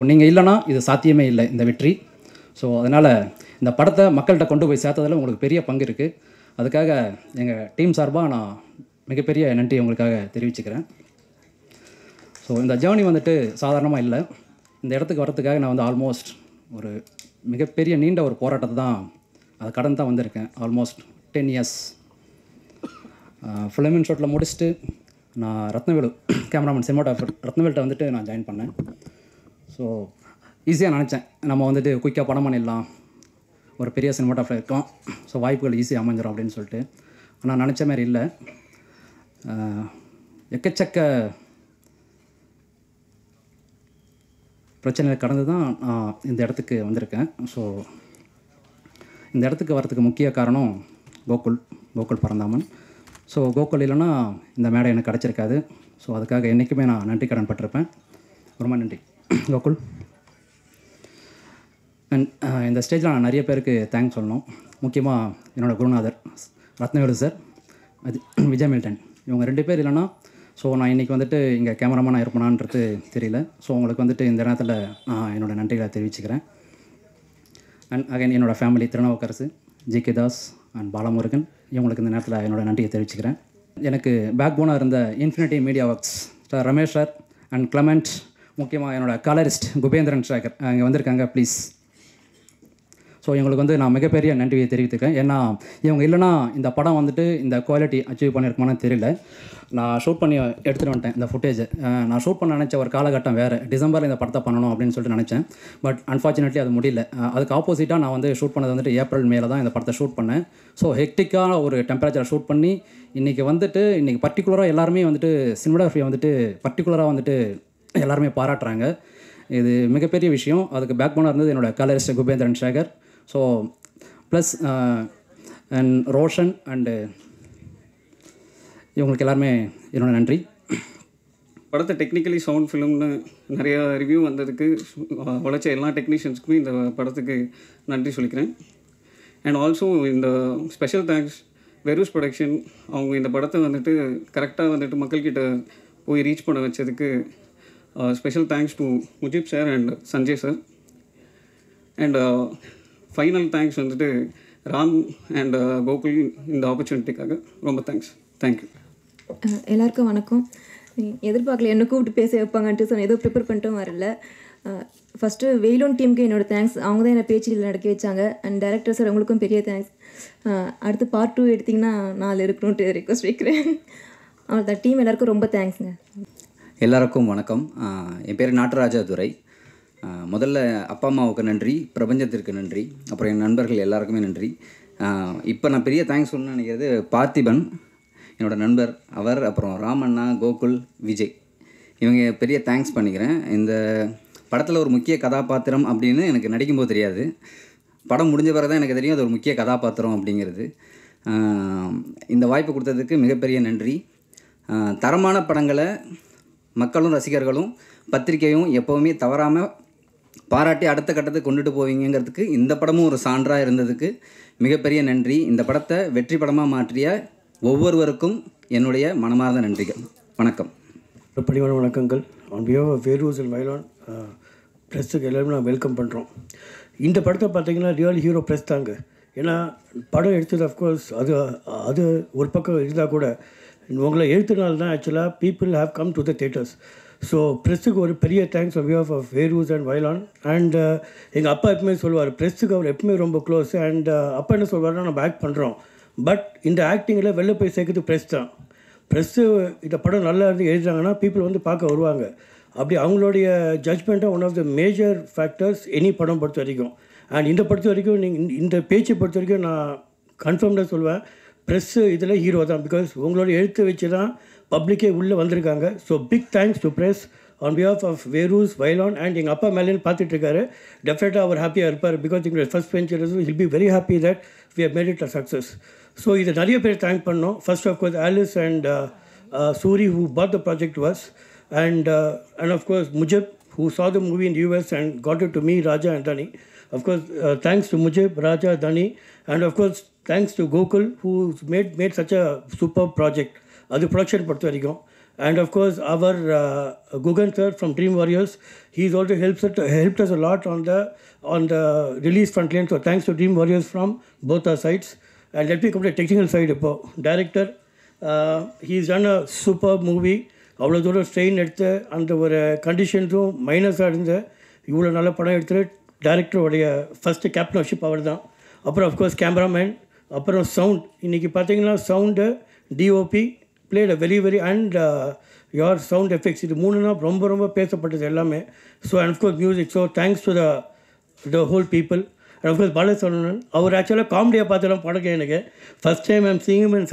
நீங்கள் இல்லைனா இது சாத்தியமே இல்லை இந்த வெற்றி. ஸோ அதனால் இந்த படத்தை மக்கள்கிட்ட கொண்டு போய் சேர்த்ததில் உங்களுக்கு பெரிய பங்கு இருக்குது. அதுக்காக எங்கள் டீம் சார்பாக நான் மிகப்பெரிய நன்றி உங்களுக்காக தெரிவிச்சுக்கிறேன். ஸோ இந்த ஜேர்னி வந்துட்டு சாதாரணமாக இல்லை. இந்த இடத்துக்கு வரத்துக்காக நான் வந்து ஆல்மோஸ்ட் ஒரு மிகப்பெரிய நீண்ட ஒரு போராட்டத்தை தான் அதை கடந்து தான் வந்திருக்கேன். ஆல்மோஸ்ட் 10 இயர்ஸ் ஃபிலிம் இன் ஷாட்டில் முடிச்சுட்டு நான் ரத்னவேலு கேமராமேன் சினிமாட்டோகிராஃபர் ரத்னவேல்கிட்ட வந்துட்டு நான் ஜாயின் பண்ணேன். ஸோ ஈஸியாக நினச்சேன் நம்ம வந்துட்டு குயிக்காக படம் பண்ணிடலாம், ஒரு பெரிய சினிமாட்டோகிராஃபர் இருக்கலாம், ஸோ வாய்ப்புகள் ஈஸியாக அமைஞ்சிடும் அப்படின்னு சொல்லிட்டு. ஆனால் நினச்ச மாதிரி இல்லை. எக்கச்சக்க பிரச்சனைகளை கடந்து தான் நான் இந்த இடத்துக்கு வந்திருக்கேன். ஸோ இந்த இடத்துக்கு வரத்துக்கு முக்கிய காரணம் கோகுல் பரந்தாமன். ஸோ கோகுல் இல்லைன்னா இந்த மேடை எனக்கு கிடச்சிருக்காது. ஸோ அதுக்காக என்றைக்குமே நான் நன்றி கடன் பட்டிருப்பேன். ரொம்ப நன்றி கோகுல். அண்ட் இந்த ஸ்டேஜில் நான் நிறைய பேருக்கு தேங்க்ஸ் சொல்லணும். முக்கியமாக என்னோடய குருநாதர் ரத்னவேலு சார், அது விஜய் மில்டன், இவங்க 2 பேர் இல்லைன்னா ஸோ நான் இன்றைக்கி வந்துட்டு இங்கே கேமராமேனாக இருப்பேனான்றது தெரியல. ஸோ உங்களுக்கு வந்துட்டு இந்த நேரத்தில் நான் என்னோடய நன்றிகளை தெரிவிச்சுக்கிறேன். அண்ட் அகைன் என்னோடய family Thirunavukkarasu, G K. Das and Balamurugan, இவங்களுக்கு இந்த நேரத்தில் என்னோடய நன்றியை தெரிவிச்சுக்கிறேன். எனக்கு பேக் போனாக இருந்த infinity media works sir Ramesh sir and Clement, முக்கியமாக என்னோடய கலரிஸ்ட் குபேந்திரன் சேகர் இங்கே வந்திருக்காங்க, ப்ளீஸ். ஸோ இவங்களுக்கு வந்து நான் மிகப்பெரிய நன்றியை தெரிவித்துக்கேன். ஏன்னா இவங்க இல்லைனா இந்த படம் வந்துட்டு இந்த குவாலிட்டி அச்சீவ் பண்ணியிருக்குமான்னு தெரியல. நான் ஷூட் பண்ணி எடுத்துகிட்டு வந்துட்டேன் இந்த ஃபுட்டேஜ். நான் ஷூட் பண்ண நினச்ச ஒரு காலகட்டம் வேறு, டிசம்பரில் இந்த படத்தை பண்ணணும் அப்படின்னு சொல்லிட்டு நினச்சேன். பட் அன்ஃபார்ச்சுனேட்லி அது முடியல. அதுக்கு ஆப்போசிட்டாக நான் வந்து ஷூட் பண்ணது வந்துட்டு ஏப்ரல் மேல தான் இந்த படத்தை ஷூட் பண்ணேன். ஸோ ஹெக்டிக்கான ஒரு டெம்பரேச்சரை ஷூட் பண்ணி இன்றைக்கி பர்டிகுலராக எல்லாருமே வந்துட்டு சினிமாட்டோகிராஃபியை வந்துட்டு பர்டிகுலராக வந்துட்டு எல்லாருமே பாராட்டுறாங்க. இது மிகப்பெரிய விஷயம். அதுக்கு பேக் போனாக இருந்தது என்னோடய colourist Kubendran Sekar. So plus and Roshan and இவங்களுக்கு எல்லாருமே என்னோட நன்றி. படத்தை டெக்னிக்கலி சவுண்ட் ஃபிலிம்னு நிறையா ரிவ்யூ வந்ததுக்கு உழைச்ச எல்லா டெக்னீஷியன்ஸுக்குமே இந்த படத்துக்கு நன்றி சொல்லிக்கிறேன். அண்ட் ஆல்சோ இந்த ஸ்பெஷல் தேங்க்ஸ் வெரூஸ் ப்ரொடக்ஷன், அவங்க இந்த படத்தை வந்துட்டு கரெக்டாக வந்துட்டு மக்கள்கிட்ட போய் ரீச் பண்ண வச்சதுக்கு special thanks to Mujib sir and Sanjay sir. And final thanks வந்துட்டு ராம் அண்ட் கோகுல் இந்த ஆப்பர்ச்சுனிட்டிக்காக ரொம்ப தேங்க்யூ. எல்லாருக்கும் வணக்கம். எதிர்பார்க்கல என்ன கூப்பிட்டு பேச வைப்பாங்கன்ட்டு ஸோ ஏதோ ப்ரிப்பேர் பண்ணிட்டும் வரல. ஃபஸ்ட்டு வெயிலோன் டீமுக்கு என்னோடய தேங்க்ஸ். அவங்க தான் என்னை பேச்சு நடக்க வச்சாங்க. அண்ட் டைரக்டர் சார் உங்களுக்கும் பெரிய தேங்க்ஸ். அடுத்து பார்ட் 2 எடுத்திங்கன்னா 4 இருக்கணுன்ட்டு ரிக்வஸ்ட் வைக்கிறேன். அவ்வளோதான். டீம் எல்லாருக்கும் ரொம்ப தேங்க்ஸுங்க. எல்லாருக்கும் வணக்கம். என் பேர் நாட்டராஜா துரை. முதல்ல அப்பா அம்மாவுக்கு நன்றி, பிரபஞ்சத்திற்கு நன்றி, அப்புறம் என் நண்பர்கள் எல்லாருக்குமே நன்றி. இப்போ நான் பெரிய தேங்க்ஸ் சொல்லணும்னு நினைக்கிறது பார்த்திபன், என்னோடய நண்பர் அவர், அப்புறம் ராமண்ணா, கோகுல், விஜய், இவங்க பெரிய தேங்க்ஸ் பண்ணிக்கிறேன். இந்த படத்தில் ஒரு முக்கிய கதாபாத்திரம் அப்படின்னு எனக்கு நடிக்கும்போது தெரியாது. படம் முடிஞ்ச பிறகு தான் எனக்கு தெரியும் அது ஒரு முக்கிய கதாபாத்திரம் அப்படிங்கிறது. இந்த வாய்ப்பு கொடுத்ததுக்கு மிகப்பெரிய நன்றி. தரமான படங்களை மக்களும் ரசிகர்களும் பத்திரிக்கையும் எப்போவுமே தவறாமல் பாராட்டி அடுத்த கட்டத்துக்கு கொண்டுட்டு போவீங்கிறதுக்கு இந்த படமும் ஒரு சான்றாக இருந்ததுக்கு மிகப்பெரிய நன்றி. இந்த படத்தை வெற்றி படமாக மாற்றிய ஒவ்வொருவருக்கும் என்னுடைய மனமார்ந்த நன்றிகள். வணக்கம். பணிவான வணக்கங்கள். On behalf of Verus and வைலான் ப்ரெஸ்ஸுக்கு எல்லாருமே நான் வெல்கம் பண்ணுறோம். இந்த படத்தை பார்த்தீங்கன்னா ரியல் ஹீரோ ப்ரெஸ் தாங்க. ஏன்னா படம் எடுத்தது அஃப்கோர்ஸ் அது ஒரு பக்கம் இருந்தால் கூட உங்களை எழுத்துனால தான் ஆக்சுவலாக people have come to the theatres. So ப்ரெஸ்ஸுக்கு ஒரு பெரிய thanks on behalf of Verus and Veyilon. And எங்கள் அப்பா எப்பவுமே சொல்லுவார், ப்ரெஸ்ஸுக்கு அவர் எப்பவுமே ரொம்ப க்ளோஸ். அண்ட் அப்பா என்ன சொல்வார்னா, நம்ம ஆக்ட் பண்ணுறோம், பட் இந்த ஆக்டிங்கில் வெளில போய் சேர்க்குறது ப்ரெஸ் தான். ப்ரெஸ்ஸு இந்த படம் நல்லா இருந்து எழுதுறாங்கன்னா பீப்புள் வந்து பார்க்க வருவாங்க. அப்படி அவங்களுடைய ஜட்ஜ்மெண்ட்டாக one of the major factors any படம் பொறுத்த வரைக்கும். அண்ட் இந்த பொறுத்த வரைக்கும் நீங்கள் இந்த பேச்சை பொறுத்த வரைக்கும் நான் கன்ஃபார்ம்டாக சொல்வேன், ப்ரெஸ்ஸு இதில் ஹீரோ தான். பிகாஸ் உங்களோட எழுத்து வச்சு தான் பப்ளிக்கே உள்ளே வந்திருக்காங்க. So big thanks to press on behalf of Verus, Veyilon. And எங்கள் அப்பா மேலேன்னு பார்த்துட்ருக்காரு. டெஃபினட்டாக அவர் ஹாப்பியாக இருப்பார். பிகாஸ் எங்களுடைய first venture will be very happy that we have made it a success. So இதை நிறைய பேர் தேங்க் பண்ணோம். First of course Alice and Suri who bought the project to us, and of course Mujib who saw the movie in the US and got it to me, Raja and Dani. Of course thanks to Mujib, Raja, Dani, and of course thanks to Gokul who made such a superb project. அது production பொறுத்த வரைக்கும். And of course, our Gugan sir from Dream Warriors, he's also helped us a lot on the release front line. So thanks to Dream Warriors from both our sides. And let me come to the technical side. Director, he's done a superb movie. அவ்வளோ தூரம் strain எடுத்து அந்த ஒரு கண்டிஷன்ஸும் மைனஸாக இருந்த இவ்வளோ நல்ல படம் எடுத்து டேரக்டருடைய ஃபஸ்ட்டு கேப்டன்ஷிப் அவர் தான். அப்புறம் அஃப்கோர்ஸ் கேமராமேன், அப்புறம் சவுண்ட். இன்றைக்கி பார்த்தீங்கன்னா sound, DOP played a very and your sound effects, இது மூணுனா ரொம்ப ரொம்ப பேசப்பட்டது எல்லாமே. So and of course music. So thanks to the whole people. And of course Balasaravanan, அவர் ஆக்சுவலாக காமெடியாக பார்த்துலாம் படம் எனக்கு first time I'm seeing him in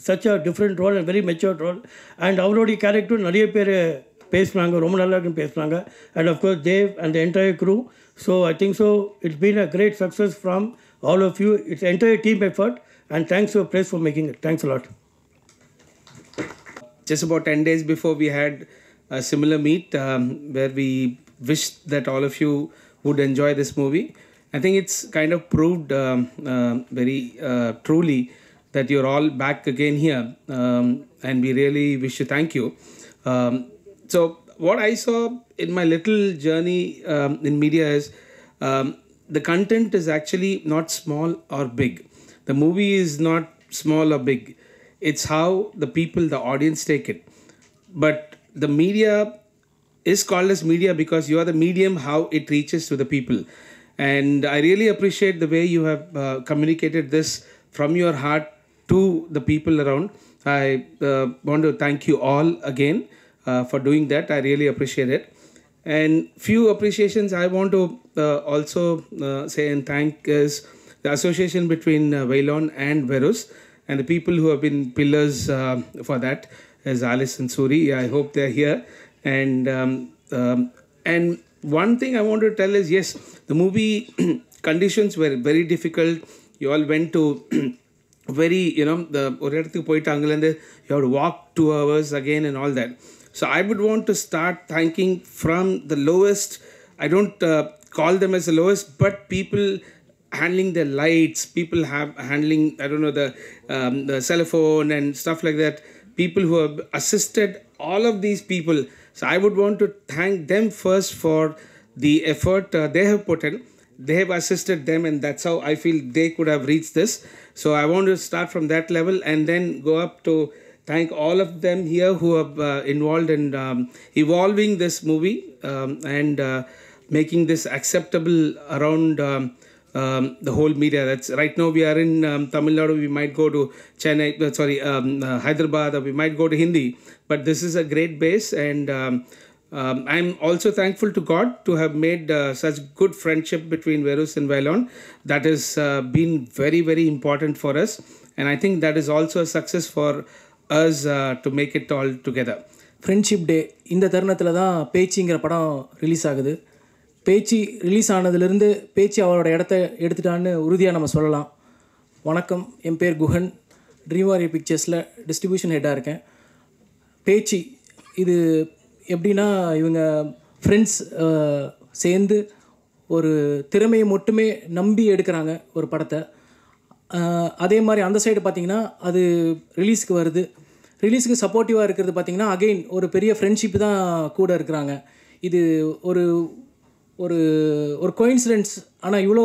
such a different role and very matured role. And அவருடைய கேரக்டர் நிறைய பேர் பேசுனாங்க, ரொம்ப நல்லா இருக்குன்னு பேசுனாங்க. And of course Dave and the entire crew. So I think so it's been a great success from all of you. It's an entire team effort, and thanks to press for making it. Thanks a lot. Just about 10 days before, we had a similar meet where we wished that all of you would enjoy this movie. I think it's kind of proved very truly that you're all back again here, and we really wish to thank you. So what I saw in my little journey in media is the content is actually not small or big. The movie is not small or big. It's how the people, the audience take it. But the media is called as media because you are the medium how it reaches to the people. And I really appreciate the way you have communicated this from your heart to the people around. I want to thank you all again for doing that. I really appreciate it. And few appreciations I want to also say and thank is the association between Wailon and Verus, and the people who have been pillars for that is Alice and Suri. I hope they're here. And one thing I want to tell is, yes, the movie conditions were very difficult. You all went to very, ஒரு இடத்துக்கு போயிட்டு அங்கேருந்து you have to walk 2 hours again and all that. So I would want to start thanking from the lowest. I don't call them as the lowest, but people handling the lights, people have handling, I don't know, the cell phone and stuff like that. People who have assisted all of these people. So I would want to thank them first for the effort they have put in. They have assisted them, and that's how I feel they could have reached this. So I want to start from that level and then go up to thank all of them here who are involved in evolving this movie and making this acceptable around the whole media. That's right now we are in Tamil Nadu. We might go to Chennai, Hyderabad, or we might go to Hindi. But this is a great base, and I'm also thankful to God to have made such good friendship between Verus and Wailon. That has been very, very important for us, and I think that is also a success for us to make it all together. Friendship day இந்த தருணத்தில் தான் பேச்சிங்கிற படம் release ஆகுது. பேச்சு release ஆனதுலேருந்து பேச்சு அவரோட இடத்த எடுத்துட்டான்னு உறுதியாக நம்ம சொல்லலாம். வணக்கம், என் பேர் குஹன், ட்ரீம் வாரியர் பிக்சர்ஸில் டிஸ்ட்ரிபியூஷன் ஹெட்டாக இருக்கேன். பேச்சு இது எப்படின்னா, இவங்க ஃப்ரெண்ட்ஸ் சேர்ந்து ஒரு திறமையை மட்டுமே நம்பி எடுக்கிறாங்க ஒரு படத்தை. அதே மாதிரி அந்த சைடு பார்த்திங்கன்னா அது ரிலீஸுக்கு வருது. ரிலீஸுக்கு சப்போர்ட்டிவாக இருக்கிறது பார்த்திங்கன்னா அகெயின் ஒரு பெரிய ஃப்ரெண்ட்ஷிப் தான் கூட இருக்கிறாங்க. இது ஒரு ஒரு ஒரு கோயின்சிடென்ஸ். ஆனால் இவ்வளோ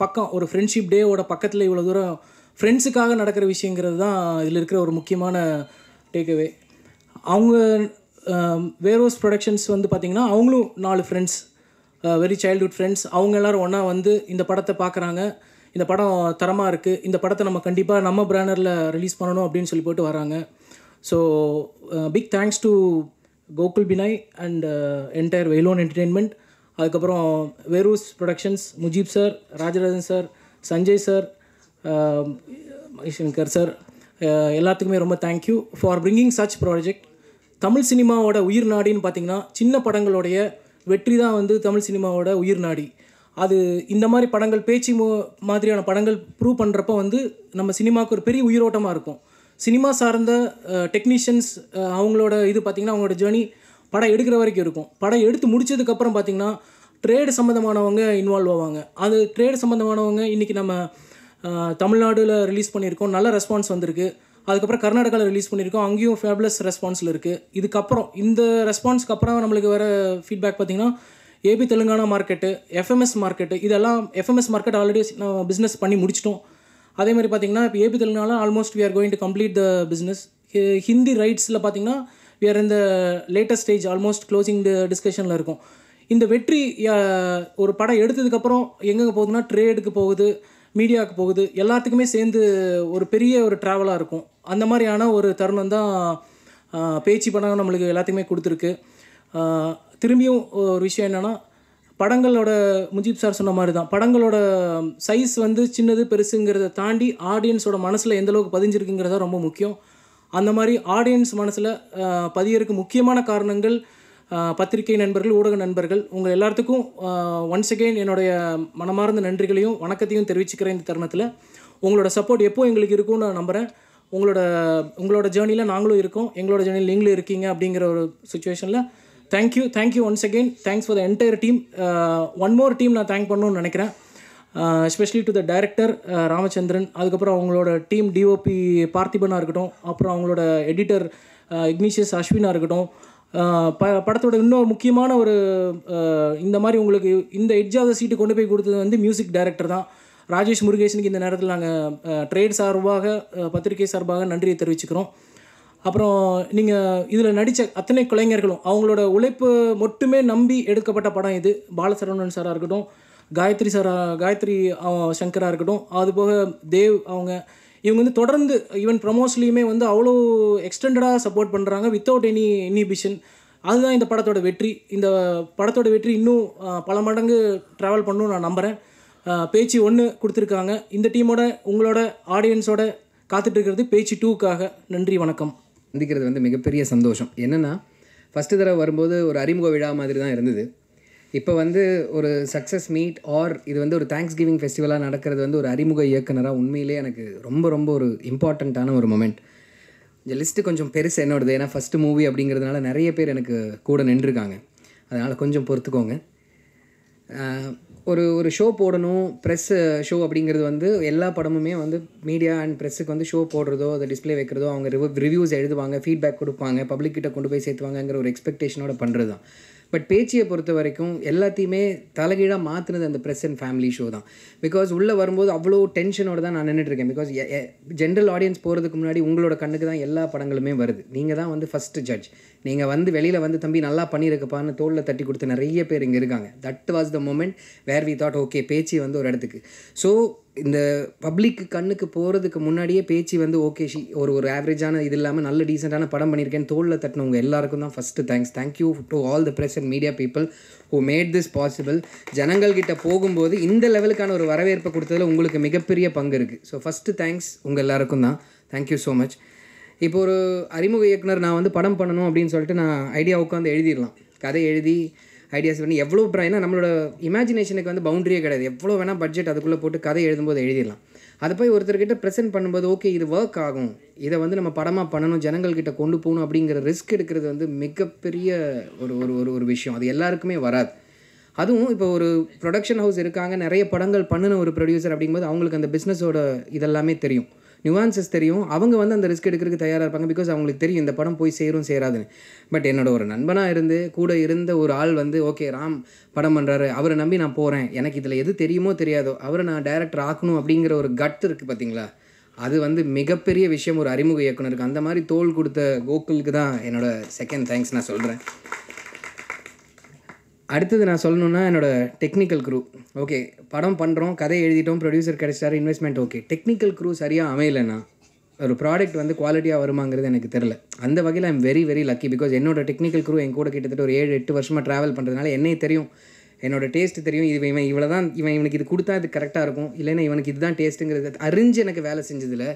பக்கம் ஒரு ஃப்ரெண்ட்ஷிப் டேவோட பக்கத்தில் இவ்வளோ தூரம் ஃப்ரெண்ட்ஸுக்காக நடக்கிற விஷயங்கிறது தான் இதில் இருக்கிற ஒரு முக்கியமான டேக்அவே. அவங்க வேரோஸ் ப்ரொடக்ஷன்ஸ் வந்து பார்த்திங்கன்னா அவங்களும் 4 ஃப்ரெண்ட்ஸ், வெரி சைல்ட்ஹுட் ஃப்ரெண்ட்ஸ். அவங்க எல்லோரும் ஒன்றா வந்து இந்த படத்தை பார்க்குறாங்க. இந்த படம் தரமாக இருக்குது, இந்த படத்தை நம்ம கண்டிப்பாக நம்ம பேனரில் ரிலீஸ் பண்ணணும் அப்படின்னு சொல்லி போட்டு வராங்க. So big thanks to Gokul Binoy and entire Veyilon Entertainment. அதுக்கப்புறம் Verus Productions, Mujeeb sir, Rajarajan sir, Sanjay sir, Manishankar sir, எல்லாத்துக்குமே ரொம்ப thank you for bringing such project. Tamil சினிமாவோட உயிர் நாடின்னு பார்த்திங்கன்னா சின்ன படங்களுடைய வெற்றி தான் வந்து தமிழ் சினிமாவோட உயிர் நாடி. அது இந்த மாதிரி படங்கள் பேச்சு மாதிரியான படங்கள் ப்ரூவ் பண்ணுறப்ப வந்து நம்ம சினிமாவுக்கு ஒரு பெரிய உயிரோட்டமாக இருக்கும். சினிமா சார்ந்த டெக்னீஷியன்ஸ் அவங்களோட இது பார்த்திங்கன்னா அவங்களோட ஜேர்னி படம் எடுக்கிற வரைக்கும் இருக்கும். படம் எடுத்து முடித்ததுக்கப்புறம் பார்த்திங்கன்னா ட்ரேடு சம்மந்தமானவங்க இன்வால்வ் ஆவாங்க. அது ட்ரேடு சம்மந்தமானவங்க இன்றைக்கி நம்ம தமிழ்நாடுல ரிலீஸ் பண்ணியிருக்கோம், நல்ல ரெஸ்பான்ஸ் வந்திருக்கு. அதுக்கப்புறம் கர்நாடகாவில் ரிலீஸ் பண்ணியிருக்கோம், அங்கேயும் ஃபேபுலஸ் ரெஸ்பான்ஸில் இருக்குது. இதுக்கப்புறம் இந்த ரெஸ்பான்ஸ்க்கு அப்புறம் நம்மளுக்கு வர ஃபீட்பேக் பார்த்திங்கன்னா AP Telangana market, FMS market, இதெல்லாம் எஃப்எம்எஸ் மார்க்கெட் ஆல்ரெடி நம்ம பிஸ்னஸ் பண்ணி முடிச்சிட்டோம். அதே மாதிரி பார்த்திங்கன்னா இப்போ AP Telangana almost we are going to complete the business. Hindi ரைட்ஸில் பார்த்திங்கன்னா வி ஆர் இந்த லேட்டஸ்ட் ஸ்டேஜ், ஆல்மோஸ்ட் க்ளோசிங் டிஸ்கஷனில் இருக்கும். இந்த வெற்றி ஒரு படம் எடுத்ததுக்கப்புறம் எங்கெங்கே போகுதுன்னா ட்ரேடுக்கு போகுது, மீடியாவுக்கு போகுது, எல்லாத்துக்குமே சேர்ந்து ஒரு பெரிய ஒரு ட்ராவலாக இருக்கும். அந்த மாதிரியான ஒரு தருணம் தான் பேச்சு படம் நம்மளுக்கு எல்லாத்துக்குமே கொடுத்துருக்கு. திரும்பியும் ஒரு விஷயம் என்னென்னா, படங்களோட முஜீப் சார் சொன்ன மாதிரி தான், படங்களோட சைஸ் வந்து சின்னது பெருசுங்கிறத தாண்டி ஆடியன்ஸோட மனசில் எந்தளவுக்கு பதிஞ்சிருக்குங்கிறத ரொம்ப முக்கியம். அந்த மாதிரி ஆடியன்ஸ் மனசில் பதியறதுக்கு முக்கியமான காரணங்கள் பத்திரிகை நண்பர்கள், ஊடக நண்பர்கள், உங்கள் எல்லாத்துக்கும் ஒன்ஸ் அகெயின் என்னுடைய மனமார்ந்த நன்றிகளையும் வணக்கத்தையும் தெரிவிச்சுக்கிறேன். இந்த தருணத்தில் உங்களோட சப்போர்ட் எப்போ எங்களுக்கு இருக்கும்னு நான் நம்புகிறேன். உங்களோட ஜேர்னியில் நாங்களும் இருக்கோம், எங்களோட ஜேர்னியில் நீங்களும் இருக்கீங்க அப்படிங்கிற ஒரு சுச்சுவேஷனில் thank you once again. Thanks for the entire team. One more team நான் தேங்க் பண்ணணும்னு நினைக்கிறேன், especially to the director Ramachandran, அதுக்கப்புறம் அவங்களோட டீம் டிஓபி பார்த்திபனாக இருக்கட்டும், அப்புறம் அவங்களோட எடிட்டர் இக்னிஷியஸ் அஸ்வினாக இருக்கட்டும். படத்தோட இன்னொரு முக்கியமான ஒரு இந்த மாதிரி உங்களுக்கு இந்த எட்ஜ் ஆஃப் த சீட்டு கொண்டு போய் கொடுத்தது வந்து மியூசிக் டைரக்டர் தான், ராஜேஷ் முருகேசனுக்கு இந்த நேரத்தில் நாங்கள் ட்ரேட் சார்பாக, பத்திரிகை சார்பாக நன்றியை தெரிவிச்சுக்கிறோம். அப்புறம் நீங்கள் இதில் நடித்த அத்தனை கலைஞர்களும் அவங்களோட உழைப்பு மட்டுமே நம்பி எடுக்கப்பட்ட படம் இது. பாலசரவணன் சாராக இருக்கட்டும், காயத்ரி சங்கராக இருக்கட்டும், அதுபோக தேவ் இவங்க வந்து தொடர்ந்து ஈவன் ப்ரமோஸ்லேயுமே வந்து அவ்வளோ எக்ஸ்டெண்டடாக சப்போர்ட் பண்ணுறாங்க வித்தவுட் எனி இன்ஹிபிஷன். அதுதான் இந்த படத்தோட வெற்றி. இந்த படத்தோட வெற்றி இன்னும் பல மடங்கு ட்ராவல் பண்ணணும்னு நான் நம்புகிறேன். பேச்சு 1 கொடுத்துருக்காங்க. இந்த டீமோட உங்களோட ஆடியன்ஸோட காத்துட்ருக்கிறது பேச்சு 2க்காக. நன்றி, வணக்கம். சந்திக்கிறது வந்து மிகப்பெரிய சந்தோஷம். என்னென்னா, ஃபஸ்ட்டு தடவை வரும்போது ஒரு அறிமுக விழா மாதிரி தான் இருந்தது. இப்போ வந்து ஒரு சக்ஸஸ் மீட் ஆர் இது வந்து ஒரு தேங்க்ஸ் கிவிங் ஃபெஸ்டிவலாக நடக்கிறது வந்து ஒரு அறிமுக இயக்குனராக உண்மையிலே எனக்கு ரொம்ப ரொம்ப ஒரு இம்பார்ட்டண்ட்டான ஒரு மொமெண்ட். இந்த லிஸ்ட்டு கொஞ்சம் பெருசு என்னோடது, ஏன்னா ஃபஸ்ட்டு மூவி அப்படிங்கிறதுனால நிறைய பேர் எனக்கு கூட நின்றுருக்காங்க, அதனால் கொஞ்சம் பொறுத்துக்கோங்க. ஒரு ஷோ போடணும், ப்ரெஸ் ஷோ அப்படிங்கிறது வந்து எல்லா படமுமே வந்து மீடியா அண்ட் ப்ரெஸ்ஸுக்கு வந்து ஷோ போடுறதோ, அதை டிஸ்பிளே வைக்கிறதோ, அவங்க ரிவ்யூஸ் எழுதுவாங்க, ஃபீட்பேக் கொடுப்பாங்க, பப்ளிக்கிட்ட கொண்டு போய் சேர்த்துவாங்கங்கிற ஒரு எக்ஸ்பெக்டேஷனோட பண்ணுறது தான். பட் பேச்சியை பொறுத்த வரைக்கும் எல்லாத்தையுமே தலைகீழாக மாற்றினது அந்த ப்ரெஸ் அண்ட் ஃபேமிலி ஷோ தான். பிகாஸ் உள்ளே வரும்போது அவ்வளோ டென்ஷனோடு தான் நான் நின்றுட்டுருக்கேன். பிகாஸ் ஜென்ரல் ஆடியன்ஸ் போகிறதுக்கு முன்னாடி உங்களோட கண்ணுக்கு தான் எல்லா படங்களுமே வருது. நீங்கள் தான் வந்து ஃபஸ்ட்டு ஜட்ஜ். நீங்கள் வந்து வெளியில் வந்து தம்பி நல்லா பண்ணியிருக்கப்பான்னு தோளில் தட்டி கொடுத்து நிறைய பேர் இங்கே இருக்காங்க. That was the moment where we thought okay பேச்சு வந்து ஒரு இடத்துக்கு. ஸோ இந்த பப்ளிக் கண்ணுக்கு போகிறதுக்கு முன்னாடியே பேச்சு வந்து ஓகே ஒரு ஆவரேஜான இது இல்லாமல் நல்ல டீசெண்டான படம் பண்ணியிருக்கேன் தோளில் தட்டினவங்க எல்லாருக்கும் தான் first thanks. Thank you to all the press and media people who made this possible. ஜனங்கள்கிட்ட போகும்போது இந்த லெவலுக்கான ஒரு வரவேற்பை கொடுத்ததில் உங்களுக்கு மிகப்பெரிய பங்கு இருக்குது. ஸோ ஃபஸ்ட்டு தேங்க்ஸ் உங்கள் எல்லாருக்கும் தான். Thank you so much. இப்போ ஒரு அறிமுக இயக்குனர் நான் வந்து படம் பண்ணணும் அப்படின்னு சொல்லிட்டு நான் ஐடியா உட்காந்து எழுதிடலாம், கதை எழுதி ஐடியாஸ் பண்ணி எவ்வளோ ஏன்னா நம்மளோட இமேஜினேஷனுக்கு வந்து பவுண்டரியே கிடையாது. எவ்வளோ வேணால் பட்ஜெட் அதுக்குள்ளே போட்டு கதை எழுதும்போது எழுதிடலாம். அதை போய் ஒருத்தர்கிட்ட ப்ரெசென்ட் பண்ணும்போது ஓகே இது ஒர்க் ஆகும், இதை வந்து நம்ம படமாக பண்ணணும், ஜனங்கள்கிட்ட கொண்டு போகணும் அப்படிங்கிற ரிஸ்க் எடுக்கிறது வந்து மிகப்பெரிய ஒரு விஷயம். அது எல்லாருக்குமே வராது. அதுவும் இப்போ ஒரு ப்ரொடக்ஷன் ஹவுஸ் இருக்காங்க, நிறைய படங்கள் பண்ணின ஒரு ப்ரொடியூசர் அப்படிங்கும்போது அவங்களுக்கு அந்த பிஸ்னஸோட இதெல்லாமே தெரியும், நியூவான்சஸ் தெரியும். அவங்க வந்து அந்த ரிஸ்க் எடுக்கிறதுக்கு தயாராக இருப்பாங்க. பிகாஸ் அவங்களுக்கு தெரியும் இந்த படம் போய் சேராதுன்னு. பட் என்னோட ஒரு நண்பனாக இருந்து கூட இருந்த ஒரு ஆள் வந்து ஓகே ராம் படம் பண்ணுறாரு, அவரை நம்பி நான் போகிறேன், எனக்கு இதில் எது தெரியுமோ தெரியாதோ அவரை நான் டைரக்டர் ஆக்கணும் அப்படிங்கிற ஒரு கட் இருக்குது பார்த்தீங்களா, அது வந்து மிகப்பெரிய விஷயம் ஒரு அறிமுக இயக்குனருக்கு. அந்த மாதிரி தோல் கொடுத்த கோகுலுக்கு தான் என்னோட செகண்ட் தேங்க்ஸ் நான் சொல்கிறேன். அடுத்தது நான் சொல்லணுன்னா என்னோடய டெக்னிக்கல் க்ரூ. ஓகே படம் பண்ணுறோம், கதை எழுதிட்டோம், ப்ரொடியூசர் கிடைச்சாரு, இன்வெஸ்ட்மெண்ட் ஓகே. டெக்னிக்கல் க்ரூ சரியாக அமையலைன்னா ஒரு ப்ராடக்ட் வந்து குவாலிட்டியாக வருமாங்கிறது எனக்கு தெரில. அந்த வகையில் I'm very very lucky. Because என்னோடய டெக்னிக்கல் க்ரூ என் கூட கிட்டத்தட்ட ஒரு 7-8 வருஷமாக ட்ராவல் பண்ணுறதுனால என்னையே தெரியும், என்னோடய டேஸ்ட்டு தெரியும். இவன் தான் இவனுக்கு இது கொடுத்தா இது கரெக்டாக இருக்கும், இல்லைன்னா இவனுக்கு இதுதான் டேஸ்ட்டுங்கிறது அறிஞ்சு எனக்கு வேலை செஞ்சதில்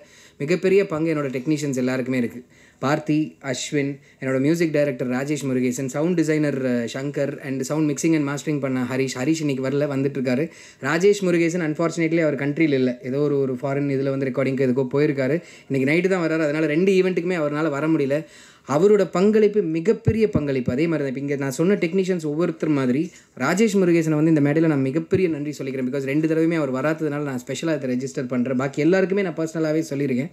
மிகப்பெரிய பங்கு என்னோடய டெக்னீஷியன்ஸ் எல்லாருக்குமே இருக்குது. பார்த்தி, அஸ்வின், என்னோடய music director Rajesh Murugesan, sound designer Shankar and sound mixing and mastering பண்ண ஹரிஷ் இன்னைக்கு வந்துட்டுருக்காரு. ராஜேஷ் முருகேசன் அன்ஃபார்ச்சுனேட்லி அவர் கண்ட்ரியில் இல்லை, ஏதோ ஒரு ஃபாரின் இதில் வந்து ரெக்கார்டிங்க்கு எதுக்கோ போயிருக்காரு. இன்றைக்கி நைட்டு தான் வர்றாரு, அதனால் 2 ஈவெண்ட்டுக்குமே அவரால் வர முடியல. அவரோட பங்களிப்பு மிகப்பெரிய பங்களிப்பு. அதே மாதிரி தான் இப்போ இங்கே நான் சொன்ன டெக்னீஷியன்ஸ் ஒவ்வொருத்தர் மாதிரி ராஜேஷ் முருகேசனை வந்து இந்த மேடையில் நான் மிகப்பெரிய நன்றி சொல்லிக்கிறேன். பிகாஸ் 2 தடவையுமே அவர் வராததுனால நான் ஸ்பெஷலாக இதை ரெஜிஸ்டர் பண்ணுறேன். பாக்கி எல்லாருக்குமே நான் பர்சனலாகவே சொல்லியிருக்கேன்.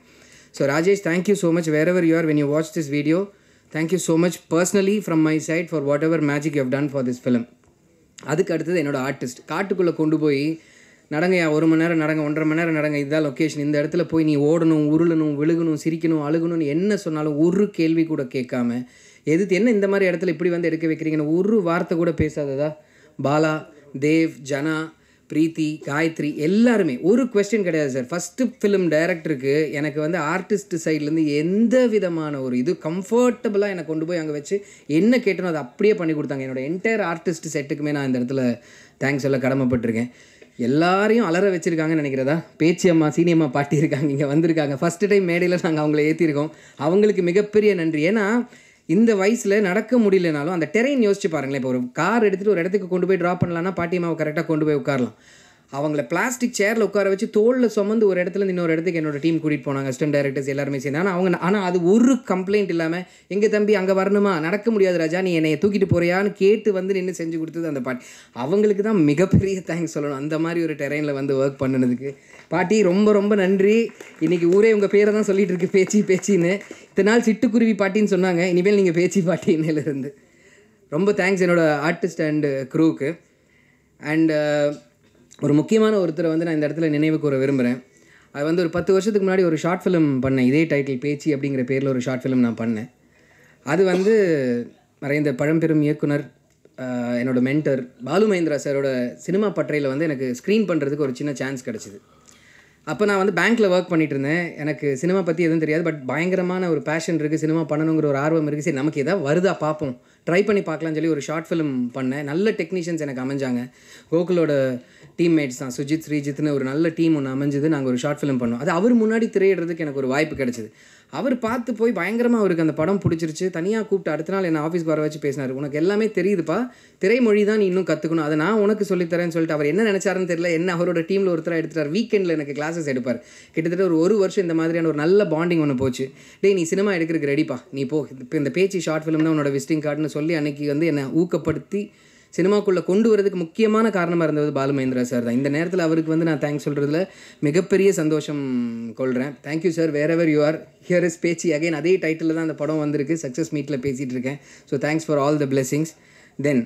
So Rajesh, thank you so much where you are when you watch this video. Thank you so much personally from my side for what ever magic you have done for this film. அதுக்கு அடுத்தது என்னோட ஆர்டிஸ்ட். காட்டுக்குள்ளே கொண்டு போய் நடங்கயா, 1 மணி நேரம் நடங்க, 1.5 மணி நேரம் நடங்க, இதுதான் லொக்கேஷன், இந்த இடத்துல போய் நீ ஓடணும், உருளணும், விழுகணும், சிரிக்கணும், அழுகணும்னு என்ன சொன்னாலும் ஒரு கேள்வி கூட கேட்காம, எதுக்கு என்ன இந்த மாதிரி இடத்துல இப்படி வந்து எடுக்க வைக்கிறீங்கன்னு ஒரு வார்த்தை கூட பேசாததா பாலா, தேவ், ஜனா, பிரீத்தி, காயத்ரி எல்லாருமே ஒரு கொஸ்டின் கிடையாது சார். ஃபஸ்ட்டு ஃபிலிம் டைரக்டருக்கு எனக்கு வந்து ஆர்டிஸ்ட் சைட்லேருந்து எந்த விதமான ஒரு இது கம்ஃபர்டபுளாக என்னை கொண்டு போய் அங்கே வச்சு என்ன கேட்டனோ அதை அப்படியே பண்ணி கொடுத்தாங்க. என்னோடய என்டையர் ஆர்டிஸ்ட் செட்டுக்குமே நான் இந்த இடத்துல தேங்க்ஸ் சொல்ல கடமைப்பட்டிருக்கேன். எல்லாரையும் அலற வச்சுருக்காங்கன்னு நினைக்கிறதா. பேச்சி அம்மா, சீனியம்மா, பாட்டி இருக்காங்க, இங்கே வந்திருக்காங்க. ஃபஸ்ட்டு டைம் மேடையில் நாங்கள் அவங்கள ஏற்றிருக்கோம். அவங்களுக்கு மிகப்பெரிய நன்றி. ஏன்னா இந்த வயசில் நடக்க முடியலனாலும் அந்த டெரெயின் யோசிச்சு பாருங்களேன். இப்போ ஒரு கார் எடுத்துகிட்டு ஒரு இடத்துக்கு கொண்டு போய் ட்ராப் பண்ணலான்னா பாட்டி அம்மாவை கரெக்டாக கொண்டு போய் உட்காரலாம். அவங்கள பிளாஸ்டிக் சேரில் உட்கார வச்சு தோளில் சுமந்து ஒரு இடத்துல இன்னொரு இடத்துக்கு என்னோட டீம் கூட்டிகிட்டு போனாங்க, அசிஸ்டன்ட் டைரக்டர்ஸ் எல்லாருமே சேர்ந்து. ஆனால் அது ஒரு கம்ப்ளைண்ட் இல்லாமல், எங்கள் தம்பி அங்கே வரணுமா, நடக்க முடியாது ராஜா, நீ என்னை தூக்கிட்டு போறியான்னு கேட்டு வந்து நின்று செஞ்சு கொடுத்தது அந்த பாட்டி. அவங்களுக்கு தான் மிகப்பெரிய தேங்க்ஸ் சொல்லணும், அந்த மாதிரி ஒரு டெரெயினில் வந்து ஒர்க் பண்ணினதுக்கு. பாட்டி ரொம்ப ரொம்ப நன்றி. இன்றைக்கி ஊரே உங்கள் பேரை தான் சொல்லிகிட்டு இருக்கு, பேச்சின்னு. இத்தனை நாள் சிட்டுக்குருவி பாட்டின்னு சொன்னாங்க, இனிமேல் நீங்கள் பேச்சி பாட்டின்னிலேருந்து. ரொம்ப தேங்க்ஸ் என்னோடய ஆர்டிஸ்ட் அண்டு க்ரூவுக்கு. அண்டு ஒரு முக்கியமான ஒருத்தரை வந்து நான் இந்த இடத்துல நினைவு கூற விரும்புகிறேன். அது வந்து ஒரு 10 வருஷத்துக்கு முன்னாடி ஒரு ஷார்ட் ஃபிலிம் பண்ணேன். இதே டைட்டில் பேச்சி அப்படிங்கிற பேரில் ஒரு ஷார்ட் ஃபிலிம் நான் பண்ணேன். அது வந்து மறைந்த பழம்பெரும் இயக்குனர், என்னோடய மென்டர் பாலு மகேந்திரா சாரோட சினிமா பட்டறையில் வந்து எனக்கு ஸ்க்ரீன் பண்ணுறதுக்கு ஒரு சின்ன சான்ஸ் கிடச்சிது. அப்போ நான் வந்து பேங்க்கில் ஒர்க் பண்ணிகிட்டு இருந்தேன். எனக்கு சினிமா பற்றி எதுவும் தெரியாது, பட் பயங்கரமான ஒரு பேஷன் இருக்குது, சினிமா பண்ணணுங்கிற ஒரு ஆர்வம் இருக்குது. சரி நமக்கு எதாவது வருதா பார்ப்போம், ட்ரை பண்ணி பார்க்கலான்னு சொல்லி ஒரு ஷார்ட் ஃபிலிம் பண்ணேன். நல்ல டெக்னீஷியன்ஸ் எனக்கு அமைஞ்சாங்க. கோகுலோட டீம்மேட்ஸ் தான், சுஜித், ஸ்ரீஜித்னு ஒரு நல்ல டீம் ஒன்று அமைஞ்சது. நாங்கள் ஒரு ஷார்ட் ஃபிலிம் பண்ணோம். அது அவர் முன்னாடி திரையிடுறதுக்கு எனக்கு ஒரு வாய்ப்பு கிடச்சிது. அவர் பார்த்து போய் பயங்கரமாக அவருக்கு அந்த படம் பிடிச்சிருச்சு. தனியாக கூப்பிட்டு அடுத்த நாள் என்ன ஆஃபீஸ்க்கு வர வச்சு பேசினார். உனக்கு எல்லாமே தெரியுதுப்பா, திரைமொழி தான் நீ இன்னும் கற்றுக்கணும், அதை நான் உனக்கு சொல்லித்தரேன்னு சொல்லிட்டு அவர் என்ன நினச்சாருன்னு தெரியல, என்ன அவரோட டீமில் ஒருத்தராக எடுத்துட்டார். வீக்கெண்டில் எனக்கு கிளாஸஸ் எடுப்பார். கிட்டத்தட்ட ஒரு வருஷம் இந்த மாதிரியான ஒரு நல்ல பாண்டிங் ஒன்று போச்சு. டேய் நீ சினிமா எடுக்கிறதுக்கு ரெடிப்பா, நீ போ, இப்போ இந்த பேச்சி ஷார்ட் ஃபிலிம் தான் உன்னோட விசிட்டிங் கார்டுன்னு சொல்லி அன்றைக்கி வந்து என்னை ஊக்கப்படுத்தி சினிமாக்குள்ளே கொண்டு வரதுக்கு முக்கியமான காரணமாக இருந்தது பாலு மகேந்திரா சார் தான். இந்த நேரத்தில் அவருக்கு வந்து நான் தேங்க்ஸ் சொல்கிறதுல மிகப்பெரிய சந்தோஷம் கொள்கிறேன். Thank you sir. Where you are, here is Pechi again. அதே டைட்டில் தான் அந்த படம் வந்திருக்கு. சக்ஸஸ் மீட்டில் பேசிகிட்டு இருக்கேன். So thanks for all the blessings. Then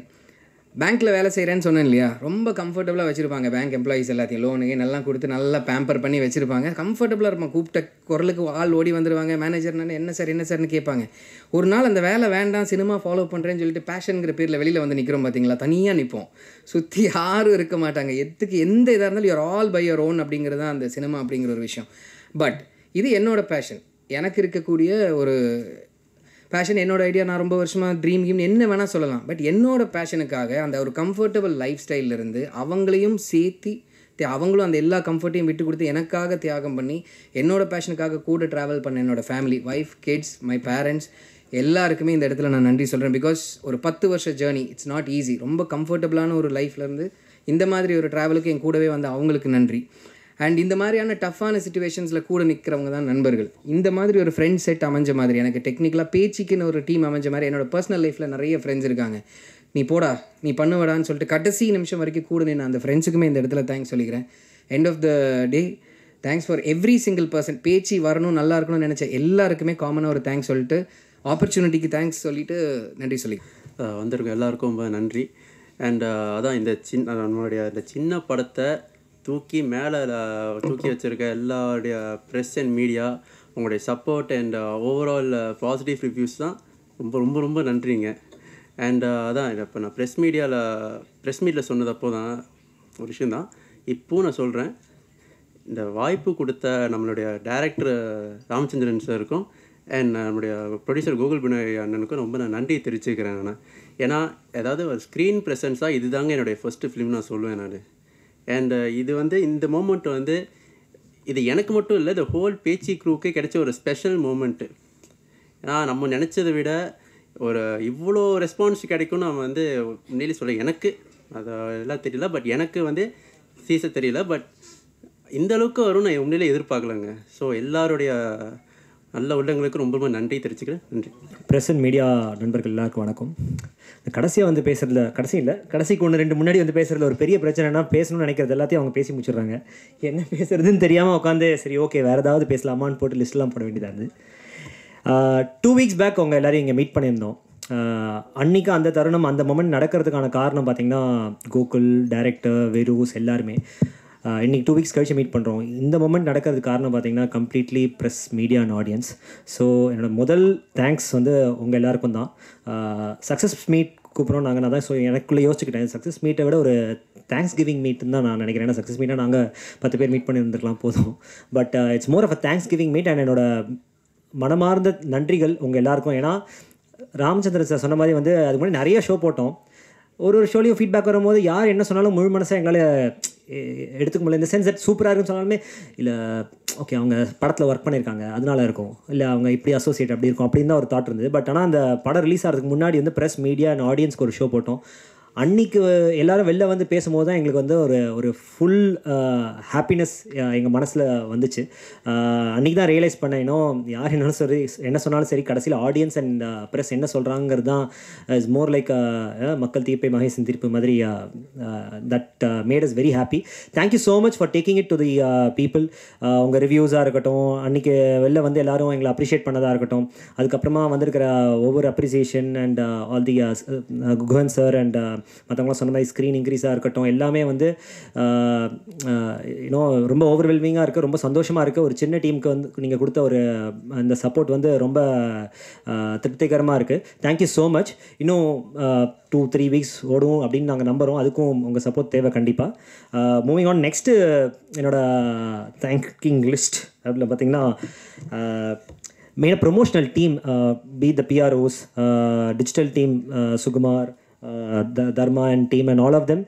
பேங்க்கில் வேலை செய்கிறேன்னு சொன்னேன் இல்லையா, ரொம்ப கம்ஃபர்டபுளாக வச்சுருப்பாங்க பேங்க் எம்ப்ளாயீஸ் எல்லாத்தையும். லோனுக்கு நல்லா கொடுத்து நல்லா பேம்பர் பண்ணி வச்சுருப்பாங்க. கம்ஃபர்டபுளாக இருப்பாங்க. கூப்பிட்ட குரலுக்கு ஆள் ஓடி வந்துடுவாங்க. மேனேஜர் என்ன சார்னு கேட்பாங்க. ஒரு நாள் அந்த வேலை வேண்டாம், சினிமா ஃபாலோ பண்ணுறேன்னு சொல்லிட்டு பேஷனுங்கிற பேரில் வெளியில் வந்து நிற்கிறோம் பார்த்தீங்களா, தனியாக நிற்போம். சுற்றி யாரும் இருக்க மாட்டாங்க. எந்த இதாக இருந்தாலும் you're all by your own அப்படிங்கிறது தான் அந்த சினிமா அப்படிங்கிற ஒரு விஷயம். பட் இது என்னோட பேஷன், எனக்கு இருக்கக்கூடிய ஒரு பேஷன், என்னோட ஐடியா. நான் ரொம்ப வருஷமாக ட்ரீம் என்ன வேணால் சொல்லலாம். பட் என்னோட பேஷனுக்காக அந்த ஒரு கம்ஃபர்டபுள் லைஃப் ஸ்டைலிருந்து அவங்களையும் சேர்த்தி அவங்களும் அந்த எல்லா கம்ஃபர்ட்டையும் விட்டு கொடுத்து எனக்காக தியாகம் பண்ணி என்னோட பேஷனுக்காக கூட ட்ராவல் பண்ண என்னோட family, wife, kids, my parents எல்லாருக்குமே இந்த இடத்துல நான் நன்றி சொல்கிறேன். பிகாஸ் ஒரு 10 வருஷ ஜேர்னி, இட்ஸ் நாட் ஈஸி. ரொம்ப கம்ஃபர்டபுளான ஒரு லைஃப்லேருந்து இந்த மாதிரி ஒரு ட்ராவலுக்கு என் கூடவே வந்து அவங்களுக்கு நன்றி. அண்ட் இந்த மாதிரியான டஃப்பான சிச்சுவேஷன்ஸில் கூட நிற்கிறவங்க தான் நண்பர்கள். இந்த மாதிரி ஒரு ஃப்ரெண்ட் செட் அமைஞ்ச மாதிரி, எனக்கு டெக்னிக்கலாக பேச்சிக்குன்னு ஒரு டீம் அமைஞ்ச மாதிரி என்னோடய பர்சனல் லைஃப்பில் நிறைய ஃப்ரெண்ட்ஸ் இருக்காங்க. நீ போடா, நீ பண்ணுவடான்னு சொல்லிட்டு கடைசி நிமிஷம் வரைக்கும் கூட நின்று அந்த ஃப்ரெண்ட்ஸுக்குமே இந்த இடத்துல தேங்க்ஸ் சொல்லிக்கிறேன். End of the day thanks for every single person. பேச்சு வரணும், நல்லா இருக்கணும்னு நினச்ச எல்லாருக்குமே காமனாக ஒரு தேங்க்ஸ் சொல்லிட்டு, ஆப்பர்ச்சுனிட்டிக்கு தேங்க்ஸ் சொல்லிவிட்டு நன்றி சொல்லி வந்திருக்கோம். எல்லாருக்கும் ரொம்ப நன்றி. அண்ட் அதான் இந்த நம்மளுடைய இந்த சின்ன படத்தை தூக்கி வச்சுருக்க எல்லாருடைய ப்ரெஸ் அண்ட் மீடியா, உங்களுடைய support and overall positive reviews தான் ரொம்ப ரொம்ப ரொம்ப நன்றிங்க. அண்ட் அதான் இப்போ நான் ப்ரெஸ் மீட்டில் சொன்னதப்போ தான் ஒரு விஷயந்தான் இப்போது நான் சொல்கிறேன். இந்த வாய்ப்பு கொடுத்த நம்மளுடைய டைரக்டர் ராமச்சந்திரன் சாருக்கும் அண்ட் நம்மளுடைய ப்ரொடியூசர் கோகுல் பினாய் அண்ணனுக்கும் ரொம்ப நான் நன்றி தெரிவிச்சுக்கிறேன். நான் ஏன்னா ஏதாவது ஒரு ஸ்க்ரீன் ப்ரெசன்ஸாக இது தாங்க என்னுடைய ஃபஸ்ட்டு ஃபிலிம் நான் சொல்லுவேன் நான். அண்ட் இது வந்து இந்த மூமெண்ட் வந்து இது எனக்கு மட்டும் இல்லை, இந்த ஹோல் பேச்சி க்ரூக்கே கிடைச்ச ஒரு ஸ்பெஷல் மூமெண்ட்டு. ஏன்னா நம்ம நினச்சதை விட ஒரு இவ்வளோ ரெஸ்பான்ஸ் கிடைக்கும் நம்ம வந்து முன்னாடி சொல்ல, எனக்கு அது எல்லாம் தெரியல, பட் எனக்கு வந்து தெரியல, பட் இந்த அளவுக்கு வரும் நான் உண்மையிலே எதிர்பார்க்கலங்க. ஸோ எல்லாருடைய நல்ல உள்ளங்களுக்கு ரொம்ப ரொம்ப நன்றி தெரிவிச்சுக்கிறேன். நன்றி. ப்ரெஸ் அண்ட் மீடியா நண்பர்கள் எல்லாருக்கும் வணக்கம். கடைசியாக வந்து பேசுகிறதுல கடைசிக்கு 1-2 முன்னாடி வந்து பேசுகிறதுல ஒரு பெரிய பிரச்சனைனா பேசணும்னு நினைக்கிறது எல்லாத்தையும் அவங்க பேசி முடிச்சிடுறாங்க. என்ன பேசுகிறதுன்னு தெரியாமல் உட்காந்து சரி ஓகே வேறு ஏதாவது பேசலாமான்னு போட்டு லிஸ்ட்லாம் போட வேண்டியதாக இருந்தது. 2 வீக்ஸ் பேக் அவங்க எல்லோரும் இங்கே மீட் பண்ணியிருந்தோம். அன்றைக்கி அந்த தருணம் அந்த மொமெண்ட் நடக்கிறதுக்கான காரணம் பார்த்திங்கன்னா கோகுல், டைரக்டர், வெரூஸ் எல்லாருமே இன்றைக்கி 2 வீக்ஸ் கழிச்சு மீட் பண்ணுறோம். இந்த மொமெண்ட் நடக்கிறதுக்கு காரணம் பார்த்திங்கன்னா completely press, media and audience. So என்னோடய முதல் தேங்க்ஸ் வந்து உங்கள் எல்லாருக்கும் தான். சக்ஸஸ் மீட் கூப்பிட்றோம் நாங்கள். நான் தான் ஸோ எனக்குள்ளே யோசிச்சுக்கிட்டேன் சக்ஸஸ் மீட்டை விட ஒரு தேங்க்ஸ் கிவிங் மீட்னு தான் நான் நினைக்கிறேன். ஏன்னா சக்ஸஸ் மீட்டாக நாங்கள் 10 பேர் மீட் பண்ணி இருந்துருக்கலாம் போதும். But it's more of a thanks giving meet. And என்னோட மனமார்ந்த நன்றிகள் உங்கள் எல்லாருக்கும். ஏன்னா ராமச்சந்திரன் சார் சொன்ன மாதிரி வந்து அதுக்கு முன்னாடி நிறைய ஷோ போட்டோம். ஒரு ஷோலையும் ஃபீட்பேக் வரும்போது யார் என்ன சொன்னாலும் முழு மனசாக எங்களால் எடுத்துக்க முடியல. இந்த சென்ஸ் தட் சூப்பராக இருக்குன்னு சொன்னாலுமே இல்லை ஓகே அவங்க படத்தில் ஒர்க் பண்ணியிருக்காங்க அதனால இருக்கும், இல்லை அவங்க இப்படி அசோசியேட் அப்படி இருக்கும் அப்படின்னு தான் ஒரு தாட் இருந்தது. பட் ஆனால் அந்த படம் ரிலீஸ் ஆகிறதுக்கு முன்னாடி வந்து ப்ரெஸ், மீடியா அண்ட் ஆடியன்ஸ்க்கு ஒரு ஷோ போட்டோம். அன்றைக்கி எல்லோரும் வெளில வந்து பேசும்போது தான் எங்களுக்கு வந்து ஒரு ஃபுல் ஹாப்பினஸ் எங்கள் மனசில் வந்துச்சு. அன்றைக்கி தான் ரியலைஸ் பண்ணேன் இன்னும் யார் என்ன சொன்னாலும் சரி கடைசியில் ஆடியன்ஸ் அண்ட் ப்ரெஸ் என்ன சொல்கிறாங்கிறது தான் இஸ் மோர் லைக் மக்கள் தீர்ப்பை மகேசன் தீர்ப்பு மாதிரி. That made is very happy. Thank you so much for taking it to the people. உங்கள் ரிவ்யூஸாக இருக்கட்டும், அன்றைக்கி வெளில வந்து எல்லோரும் எங்களை அப்ரிஷியேட் பண்ணதாக இருக்கட்டும், அதுக்கப்புறமா வந்திருக்கிற ஒவ்வொரு appreciation and all the Guhan sir and மற்றவங்களாம் சொன்ன மாதிரி ஸ்க்ரீன் இன்க்ரீஸாக இருக்கட்டும் எல்லாமே வந்து ரொம்ப ஓவர்வெல்மிங்காக இருக்குது. ரொம்ப சந்தோஷமாக இருக்குது. ஒரு சின்ன டீமுக்கு வந்து நீங்கள் கொடுத்த ஒரு அந்த சப்போர்ட் வந்து ரொம்ப திருப்திகரமாக இருக்குது. Thank you so much. இன்னும் 2-3 வீக்ஸ் ஓடும் அப்படின்னு நாங்கள் நம்புகிறோம். அதுக்கும் உங்கள் சப்போர்ட் தேவை கண்டிப்பாக. மூவிங் ஆன் நெக்ஸ்ட்டு என்னோடய தேங்கிங் லிஸ்ட் அதில் பார்த்திங்கன்னா மெயினாக ப்ரொமோஷனல் டீம், பி the PROs, digital team, Sukumar, Dharma and team and all of them,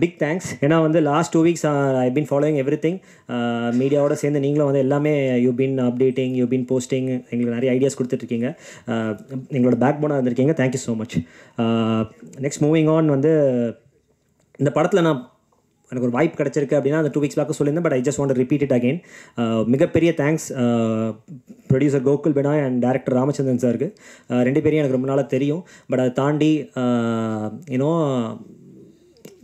big thanks. ஏன்னா வந்து last 2 weeks I been following everything. மீடியாவோட சேர்ந்து நீங்களும் வந்து எல்லாமே you been updating, you been posting, எங்களுக்கு நிறைய ஐடியாஸ் கொடுத்துட்ருக்கீங்க. எங்களோட பேக் போனாக இருந்திருக்கீங்க. Thank you so much. Next moving on வந்து இந்த படத்தில் நான் எனக்கு ஒரு வாய்ப்பு கிடச்சிருக்கு அப்படின்னா அந்த 2 வீக்ஸ் பேக்கு சொல்லியிருந்தேன். But I just want to repeat it again. மிகப்பெரிய thanks producer Gokul Benoy and director Ramachandran சாருக்கு. 2 பேரையும் எனக்கு ரொம்ப நாளாக தெரியும். பட் அதை தாண்டி you know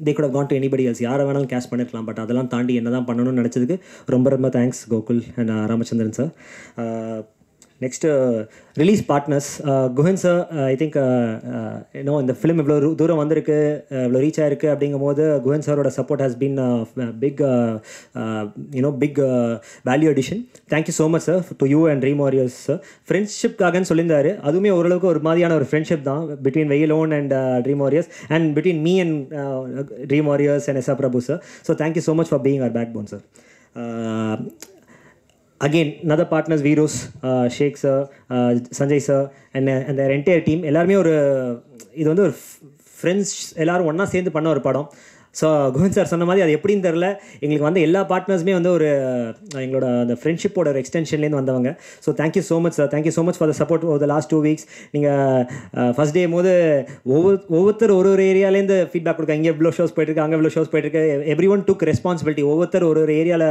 they could have gone to anybody else. யாரை வேணாலும் கேஷ் பண்ணிருக்கலாம். பட் அதெல்லாம் தாண்டி என்ன தான் பண்ணணும்னு நினச்சதுக்கு ரொம்ப ரொம்ப thanks Gokul and Ramachandran sir. Next release partners Guhan sir. I think இன்னும் இந்த ஃபிலிம் இவ்வளோ தூரம் வந்திருக்கு, இவ்வளோ ரீச் ஆகிருக்கு அப்படிங்கும் போது குஹன் சாரோட support has been big big value addition. Thank you so much sir to you and Dream Warriors sir. ஃப்ரெண்ட்ஷிப்காகன்னு சொல்லியிருந்தாரு. அதுவுமே ஓரளவுக்கு ஒரு மாதிரியான ஒரு ஃப்ரெண்ட்ஷிப் தான் between Veyilon and Dream Warriors and between me and Dream Warriors and SR Prabhu sir. So thank you so much for being our backbone sir. Again, another partners, Virus, Sheikh sir, Sanjay sir and their entire team. எல்லாருமே இது வந்து ஒரு friends எல்லோரும் ஒன்றா சேர்ந்து பண்ண ஒரு படம். ஸோ குஹன் சார் சொன்ன மாதிரி அது எப்படின்னு தெரில, எங்களுக்கு வந்து எல்லா பார்ட்னர்ஸுமே வந்து எங்களோட அந்த ஃப்ரெண்ட்ஷிப்போட ஒரு எக்ஸ்டென்ஷன்லேருந்து வந்தவங்க. So thank you so much sir. Thank you so much for the support over the last 2 weeks. நீங்கள் ஃபஸ்ட் டே போது ஒவ்வொருத்தர் ஒரு ஏரியாலேருந்து ஃபீட்பேக் கொடுக்க, இங்கே இவ்வளோ ஷோஸ் போயிட்டுருக்கு, அங்கே இவ்வளோ ஷோஸ் போயிட்டுருக்கு. Everyone took responsibility. ஒவ்வொருத்தர் ஒரு ஏரியாவில்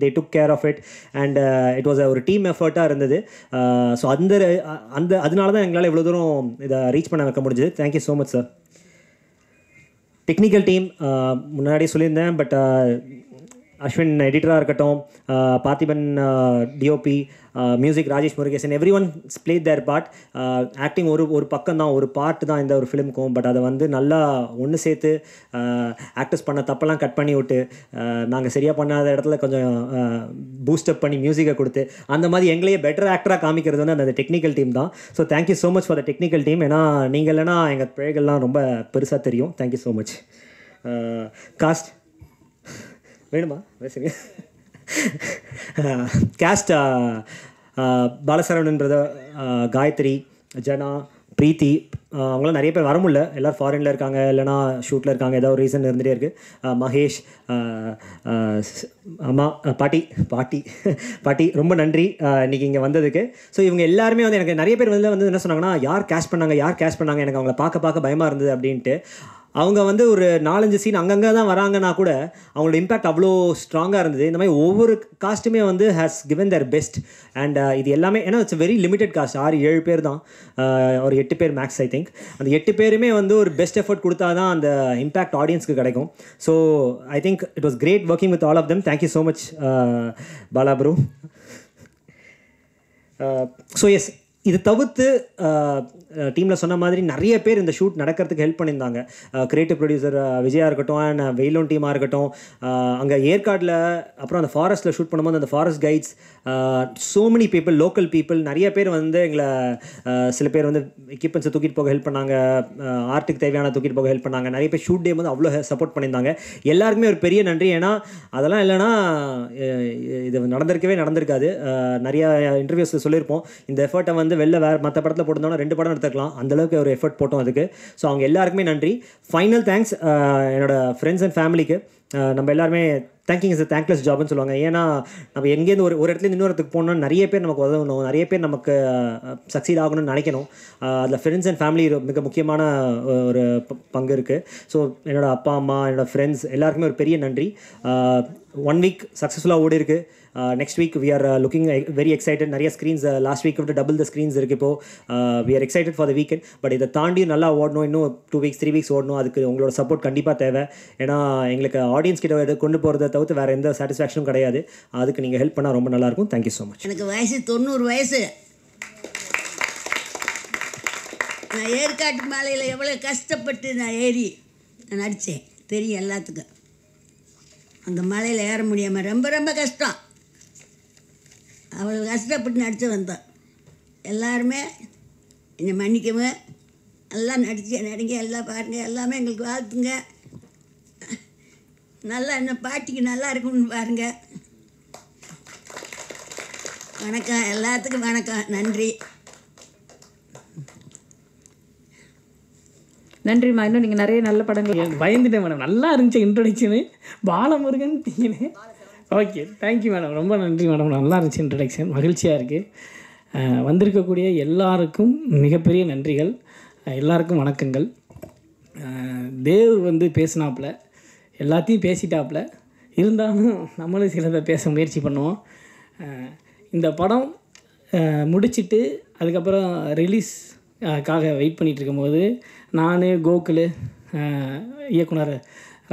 they took care of it and it was ஒரு டீம் எஃபர்ட்டாக இருந்தது. ஸோ அதனால தான் எங்களால் இவ்வளோ தூரம் இதை ரீச் பண்ண வைக்க முடிஞ்சது. Thank you so much sir. Technical team முன்னாடியே சொல்லியிருந்தேன். பட் அஸ்வின் எடிட்டராக இருக்கட்டும், Parthiban DOP, music Rajesh Murugesan, everyone played their part. Acting ஒரு பக்கம் தான், ஒரு பார்ட் தான் இந்த ஒரு ஃபிலிமுக்கும். பட் அதை வந்து நல்லா ஒன்று சேர்த்து ஆக்டர்ஸ் பண்ண தப்பெல்லாம் கட் பண்ணி விட்டு நாங்கள் சரியாக பண்ணாத இடத்துல கொஞ்சம் பூஸ்டப் பண்ணி மியூசிக்கை கொடுத்து அந்த மாதிரி எங்களையே பெட்டர் ஆக்டராக காமிக்கிறது வந்து அந்த டெக்னிக்கல் டீம் தான். So thank you so much for the technical team. ஏன்னா நீங்கள் இல்லைனா எங்கள் பிழைகள்லாம் ரொம்ப பெருசாக தெரியும். Thank you so much. காஸ்ட் வேணுமா பேசுங்க. கேஸ்ட் பாலசரவணன் பிரதர், காயத்ரி, ஜனா, பிரீத்தி, அவங்களாம் நிறைய பேர் வர முடியல. எல்லோரும் ஃபாரினில் இருக்காங்க, இல்லைனா ஷூட்டில் இருக்காங்க, ஏதாவது ஒரு ரீசன் இருந்துகிட்டே இருக்குது. மகேஷ், அம்மா, பாட்டி ரொம்ப நன்றி இன்றைக்கி இங்கே வந்ததுக்கு. ஸோ இவங்க எல்லாருமே வந்து எனக்கு நிறைய பேர் வந்து என்ன சொன்னாங்கன்னா யார் கேஷ் பண்ணாங்க எனக்கு அவங்கள பார்க்க பயமாக இருந்தது அப்படின்ட்டு. அவங்க வந்து ஒரு 4-5 சீன் அங்கங்கே தான் வராங்கன்னா கூட அவங்களோட இம்பேக்ட் அவ்வளோ ஸ்ட்ராங்காக இருந்தது. இந்த மாதிரி ஒவ்வொரு காஸ்ட்டுமே வந்து has given their best. And இது எல்லாமே ஏன்னா இட்ஸ் வெரி லிமிடெட் காஸ்ட், 6-7 பேர் தான், ஒரு 8 பேர் மேக்ஸ் ஐ திங்க். அந்த 8 பேருமே வந்து ஒரு பெஸ்ட் எஃபர்ட் கொடுத்தா தான் அந்த இம்பேக்ட் ஆடியன்ஸ்க்கு கிடைக்கும். So I think it was great working with all of them. Thank you so much Bala bro. So yes, இது தவிர்த்து டீமில் சொன்ன மாதிரி நிறைய பேர் இந்த ஷூட் நடக்கிறதுக்கு ஹெல்ப் பண்ணியிருந்தாங்க. கிரியேட்டிவ் ப்ரொடியூசர் விஜயா இருக்கட்டும், அண்ட் வெயிலோன் டீமாக இருக்கட்டும், அங்கே ஏற்காடில் அப்புறம் அந்த ஃபாரஸ்ட்டில் ஷூட் பண்ணும்போது அந்த forest guides, so many people, local people, நிறைய பேர் வந்து எங்களை சில பேர் வந்து எக்யூப்மெண்ட்ஸை தூக்கிட்டு போக ஹெல்ப் பண்ணாங்க, ஆர்ட்டுக்கு தேவையான தூக்கிட்டு போக ஹெல்ப் பண்ணாங்க. நிறைய பேர் ஷூட் டே வந்து அவ்வளோ சப்போர்ட் பண்ணியிருந்தாங்க. எல்லாருக்குமே ஒரு பெரிய நன்றி. ஏன்னா அதெல்லாம் இல்லைன்னா இது நடந்திருக்காது. நிறைய இன்டர்வியூஸில் சொல்லியிருப்போம், இந்த எஃபர்ட்டை வந்து வெளில மற்ற படத்தில் போட்டிருந்தோன்னா 2 படம் எடுத்துக்கலாம், அந்தளவுக்கு ஒரு எஃபர்ட் போட்டோம் அதுக்கு. ஸோ அவங்க எல்லாருக்குமே நன்றி. ஃபைனல் தேங்க்ஸ் என்னோட ஃப்ரெண்ட்ஸ் அண்ட் ஃபேமிலிக்கு. நம்ம எல்லாருமே தேங்கிங் இஸ் தேங்க்லெஸ் ஜாப்னு சொல்லுவாங்க. ஏன்னா நம்ம எங்கேருந்து ஒரு இடத்துலேருந்து இன்னொரு இடத்துக்கு போகணும்னா நிறைய பேர் நமக்கு உதவணும், நிறைய பேர் நமக்கு சக்சீட் ஆகணும்னு நினைக்கணும். அதில் ஃப்ரெண்ட்ஸ் அண்ட் ஃபேமிலி மிக முக்கியமான ஒரு பங்கு இருக்குது. ஸோ என்னோடய அப்பா அம்மா, என்னோடய ஃப்ரெண்ட்ஸ் எல்லாருக்குமே ஒரு பெரிய நன்றி. 1 வீக் சக்ஸஸ்ஃபுல்லாக ஓடி இருக்குது. Next week we are looking very excited. நிறைய ஸ்க்ரீன்ஸ் லாஸ்ட் வீக் விட்டு டபுள் த ஸ்க்ரீன்ஸ் இருக்குது. இப்போது we are excited for the weekend. But இதை தாண்டி நல்லா ஓடணும், இன்னும் 2 வீக்ஸ் 3 வீக்ஸ் ஓடணும். அதுக்கு உங்களோட சப்போர்ட் கண்டிப்பாக தேவை. ஏன்னா எங்களுக்கு ஆடியன்ஸ் கிட்ட கொண்டு போகிறத தவிர்த்து வேறு எந்த சாட்டிஸ்ஃபேக்ஷனும் கிடையாது. அதுக்கு நீங்கள் ஹெல்ப் பண்ணால் ரொம்ப நல்லாயிருக்கும். Thank you so much. எனக்கு வயசு 90 வயசு. நான் ஏற்காட்டு மலையில் எவ்வளோ கஷ்டப்பட்டு நான் ஏறி நான் நடித்தேன் தெரியும் எல்லாத்துக்கும். அந்த மலையில் ஏற முடியாமல் ரொம்ப ரொம்ப கஷ்டம். அவ்வளோ கஷ்டப்பட்டு நடித்து வந்தோம். எல்லாருமே என்னை மன்னிக்கவும், எல்லாம் நடிங்க, எல்லாம் பாருங்கள், எல்லாமே எங்களுக்கு வாழ்த்துங்க. நல்லா என்ன பாட்டிக்கு நல்லா இருக்குன்னு பாருங்கள். வணக்கம், எல்லாத்துக்கும் வணக்கம், நன்றி. நன்றிம்மா. இன்னும் நீங்கள் நிறைய நல்ல படங்கள். பயந்துட்டேன் மேடம், நல்லா இருந்துச்சு இன்ட்ரொடக்ஷனு. பாலமுருகன் டீனு. ஓகே, தேங்க்யூ மேடம், ரொம்ப நன்றி மேடம். நல்லா இருந்துச்சு இன்ட்ரடக்ஷன், மகிழ்ச்சியாக இருக்குது. வந்திருக்கக்கூடிய எல்லாருக்கும் மிகப்பெரிய நன்றிகள். எல்லாருக்கும் வணக்கங்கள். தேவ் வந்து பேசினாப்புல, எல்லாத்தையும் பேசிட்டாப்புல, இருந்தாலும் நம்மளும் சிலதை பேச முயற்சி பண்ணுவோம். இந்த படம் முடிச்சுட்டு அதுக்கப்புறம் ரிலீஸ்க்காக வெயிட் பண்ணிகிட்டு இருக்கும்போது நான், கோகுல், இயக்குனர்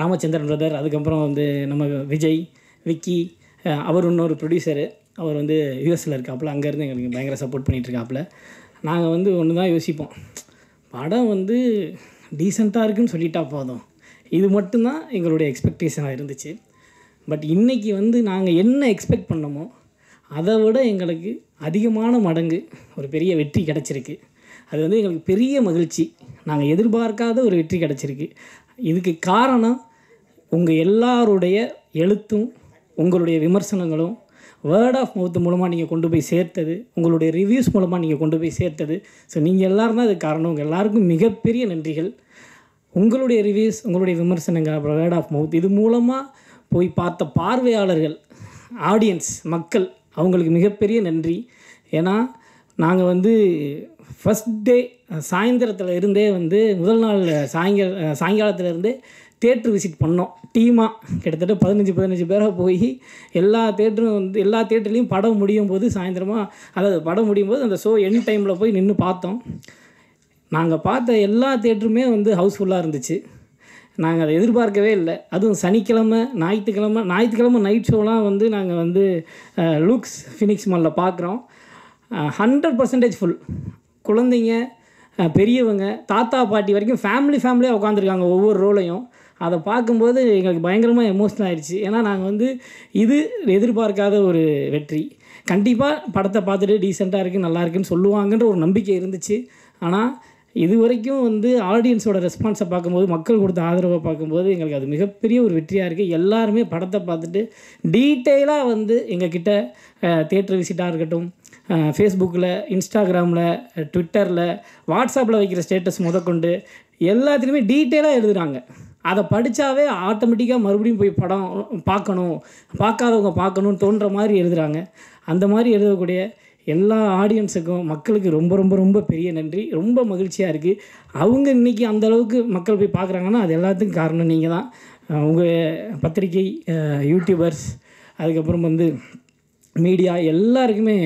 ராமச்சந்திரன் பிரதர், அதுக்கப்புறம் வந்து நம்ம விஜய், விக்கி, அவர் இன்னொரு ப்ரொடியூசரு, அவர் வந்து யூஎஸில் இருக்காப்புல, அங்கேருந்து எங்களுக்கு பயங்கர சப்போர்ட் பண்ணிகிட்ருக்காப்புல. நாங்கள் வந்து ஒன்று தான் யோசிப்போம், படம் வந்து டீசெண்டாக இருக்குதுன்னு சொல்லிட்டா போதும், இது மட்டும்தான் எங்களுடைய எக்ஸ்பெக்டேஷனாக இருந்துச்சு. பட் இன்றைக்கி வந்து நாங்கள் என்ன எக்ஸ்பெக்ட் பண்ணோமோ அதை விட எங்களுக்கு அதிகமான மடங்கு ஒரு பெரிய வெற்றி கிடச்சிருக்கு. அது வந்து எங்களுக்கு பெரிய மகிழ்ச்சி. நாங்கள் எதிர்பார்க்காத ஒரு வெற்றி கிடச்சிருக்கு. இதுக்கு காரணம் உங்கள் எல்லாருடைய எழுத்தும் உங்களுடைய விமர்சனங்களும் வேர்ட் ஆஃப் மவுத் மூலமாக நீங்கள் கொண்டு போய் சேர்த்தது, உங்களுடைய ரிவ்யூஸ் மூலமாக நீங்கள் கொண்டு போய் சேர்த்தது. ஸோ நீங்கள் எல்லோரும் தான் அதுக்கு காரணம். உங்கள் எல்லாருக்கும் மிகப்பெரிய நன்றிகள். உங்களுடைய ரிவ்யூஸ், உங்களுடைய விமர்சனங்கள், அப்புறம் வேர்ட் ஆஃப் மவுத், இது மூலமாக போய் பார்த்த பார்வையாளர்கள், ஆடியன்ஸ், மக்கள், அவங்களுக்கு மிகப்பெரிய நன்றி. ஏன்னா நாங்கள் வந்து ஃபஸ்ட் டே சாயந்தரத்தில் இருந்தே வந்து முதல் நாள் சாயங்காலத்தில் இருந்தே தேட்ரு விசிட் பண்ணோம் டீமாக. கிட்டத்தட்ட 15 பேராக போய் எல்லா தேட்டரும் வந்து எல்லா தேட்டர்லேயும் படம் முடியும் போது சாயந்தரமாக, அதாவது படம் முடியும் போது அந்த ஷோ எண்ட் டைமில் போய் நின்று பார்த்தோம். நாங்கள் பார்த்த எல்லா தேட்டருமே வந்து ஹவுஸ்ஃபுல்லாக இருந்துச்சு. நாங்கள் அதை எதிர்பார்க்கவே இல்லை. அதுவும் சனிக்கிழமை, ஞாயிற்றுக்கிழமை நைட் ஷோலாம் வந்து நாங்கள் வந்து லூக்ஸ் ஃபினிக்ஸ் மாலில் பார்க்குறோம். 100% ஃபுல். குழந்தைங்க, பெரியவங்க, தாத்தா பாட்டி வரைக்கும் ஃபேமிலியாக உட்காந்துருக்காங்க ஒவ்வொரு ரோலையும். அதை பார்க்கும்போது எங்களுக்கு பயங்கரமாக எமோஷனல் ஆகிடுச்சு. ஏன்னா நாங்கள் வந்து இது எதிர்பார்க்காத ஒரு வெற்றி. கண்டிப்பாக படத்தை பார்த்துட்டு டீசெண்டாக இருக்குது, நல்லா இருக்குன்னு சொல்லுவாங்கன்ற ஒரு நம்பிக்கை இருந்துச்சு. ஆனால் இது வரைக்கும் வந்து ஆடியன்ஸோட ரெஸ்பான்ஸை பார்க்கும்போது, மக்கள் கொடுத்த ஆதரவை பார்க்கும்போது எங்களுக்கு அது மிகப்பெரிய ஒரு வெற்றியாக இருக்குது. எல்லாருமே படத்தை பார்த்துட்டு டீட்டெயிலாக வந்து எங்ககிட்ட தியேட்டர் விசிட்டாக இருக்கட்டும், ஃபேஸ்புக்கில், இன்ஸ்டாகிராமில், ட்விட்டரில், வாட்ஸ்அப்பில் வைக்கிற ஸ்டேட்டஸ் முதற்கொண்டு எல்லாத்துலேயுமே டீட்டெயிலாக எழுதுகிறாங்க. அதை படித்தாவே ஆட்டோமேட்டிக்காக மறுபடியும் போய் படம் பார்க்கணும், பார்க்காதவங்க பார்க்கணுன்னு தோன்ற மாதிரி எழுதுகிறாங்க. அந்த மாதிரி எழுதக்கூடிய எல்லா ஆடியன்ஸுக்கும் மக்களுக்கு ரொம்ப ரொம்ப ரொம்ப பெரிய நன்றி. ரொம்ப மகிழ்ச்சியாக இருக்குது. அவங்க இன்றைக்கி அந்தளவுக்கு மக்கள் போய் பார்க்குறாங்கன்னா அது எல்லாத்துக்கும் காரணம் நீங்கள் தான். உங்கள் பத்திரிகை, யூடியூபர்ஸ், அதுக்கப்புறம் வந்து மீடியா எல்லாருக்குமே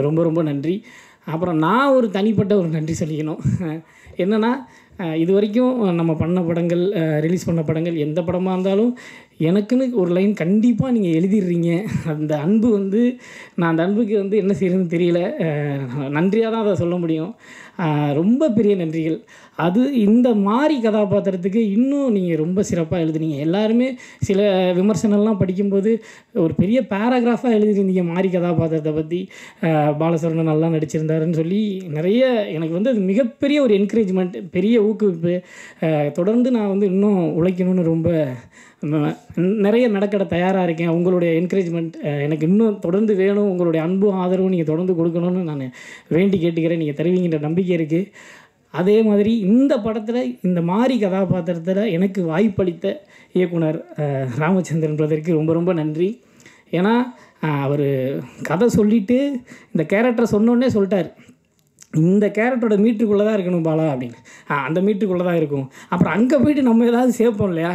ரொம்ப ரொம்ப நன்றி. அப்புறம் நான் ஒரு தனிப்பட்ட ஒரு நன்றி சொல்லிக்கணும். என்னென்னா, இது வரைக்கும் நம்ம பண்ண படங்கள், ரிலீஸ் பண்ண படங்கள், எந்த படமாக இருந்தாலும் எனக்குன்னு ஒரு லைன் கண்டிப்பாக நீங்கள் எழுதிடுறீங்க. அந்த அன்பு வந்து நான் அந்த அன்புக்கு வந்து என்ன செய்யறதுன்னு தெரியல. நன்றியாக தான் அதை சொல்ல முடியும். ரொம்ப பெரிய நன்றிகள். அது இந்த மாதிரி கதாபாத்திரத்துக்கு இன்னும் நீங்கள் ரொம்ப சிறப்பாக எழுதுனீங்க. எல்லாருமே சில விமர்சனம்லாம் படிக்கும்போது ஒரு பெரிய பேராகிராஃபாக எழுதியிருந்தீங்க மாரி கதாபாத்திரத்தை பற்றி. பாலசரவணன் நல்லா நடிச்சிருந்தாருன்னு சொல்லி நிறைய எனக்கு வந்து அது மிகப்பெரிய ஒரு என்கரேஜ்மெண்ட், பெரிய ஊக்குவிப்பு. தொடர்ந்து நான் வந்து இன்னும் உழைக்கணும்னு ரொம்ப நிறைய மெனக்கட தயாராக இருக்கேன். உங்களுடைய என்கரேஜ்மெண்ட் எனக்கு இன்னும் தொடர்ந்து வேணும். உங்களுடைய அன்பும் ஆதரவும் நீங்கள் தொடர்ந்து கொடுக்கணும்னு நான் வேண்டி கேட்டுக்கிறேன். நீங்கள் தருவீங்கன்ற நம்பிக்கை இருக்குது. அதே மாதிரி இந்த படத்தில் இந்த மாதிரி கதாபாத்திரத்தில் எனக்கு வாய்ப்பளித்த இயக்குனர் ராமச்சந்திரன் பிரதருக்கு ரொம்ப ரொம்ப நன்றி. ஏன்னா அவர் கதை சொல்லிவிட்டு இந்த கேரக்டரை சொன்னோடனே சொல்லிட்டார், இந்த கேரக்டரோட மீட்டருக்குள்ளே தான் இருக்கணும் பாலா அப்படின்னு. அந்த மீட்டருக்குள்ளே தான் இருக்கும். அப்புறம் அங்கே போய்ட்டு நம்ம ஏதாவது சேர்ப்போம் இல்லையா,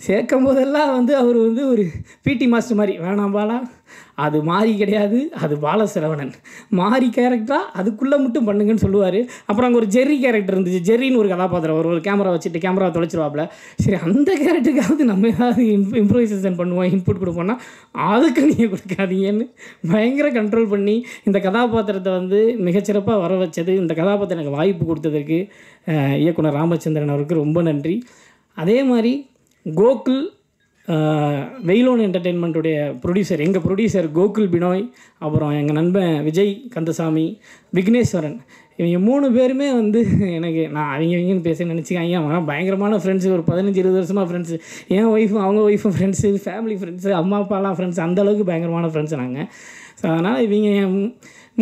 சேர்க்கும் போதெல்லாம் வந்து அவர் வந்து ஒரு பிடி மாஸ்டர் மாதிரி, வேணாம் பாலா அது மாறி கிடையாது, அது பாலசரவணன் மாறி கேரக்டராக அதுக்குள்ளே மட்டும் பண்ணுங்கன்னு சொல்லுவார். அப்புறம் அங்கே ஒரு ஜெர்ரி கேரக்டர் இருந்துச்சு. ஜெர்ரின்னு ஒரு கதாபாத்திரம், ஒரு கேமரா வச்சுட்டு கேமரா தொலைச்சிருவாப்புல. சரி, அந்த கேரக்டருக்காவது நம்ம ஏதாவது இம்ப்ரூவைசேஷன் பண்ணுவோம், இன்புட் கொடுப்போம்னா அதுக்கு நீங்கள் கொடுக்காதீங்கன்னு பயங்கர கண்ட்ரோல் பண்ணி இந்த கதாபாத்திரத்தை வந்து மிகச்சிறப்பாக வர வச்சது, இந்த கதாபாத்திரம் எனக்கு வாய்ப்பு கொடுத்ததற்கு இயக்குனர் ராமச்சந்திரன் அவருக்கு ரொம்ப நன்றி. அதே மாதிரி கோகுல், வெயிலோன் என்டர்டெயின்மெண்ட்டுடைய ப்ரொடியூசர், எங்கள் ப்ரொடியூசர் கோகுல் பினோய், அப்புறம் எங்கள் நண்பன் விஜய் கந்தசாமி, விக்னேஸ்வரன், இவங்க 3 பேருமே வந்து எனக்கு நான் அவங்கன்னு பேச நினச்சிக்காங்க. ஆனால் பயங்கரமான ஃப்ரெண்ட்ஸு, ஒரு 15-20 வருஷமாக ஃப்ரெண்ட்ஸு. என் ஒய்ஃபும் அவங்க ஒய்ஃபும் ஃப்ரெண்ட்ஸு, ஃபேமிலி ஃப்ரெண்ட்ஸு, அம்மா அப்பாலாம் ஃப்ரெண்ட்ஸ், அந்தளவுக்கு பயங்கரமான ஃப்ரெண்ட்ஸு நாங்கள். ஸோ அதனால் இவங்க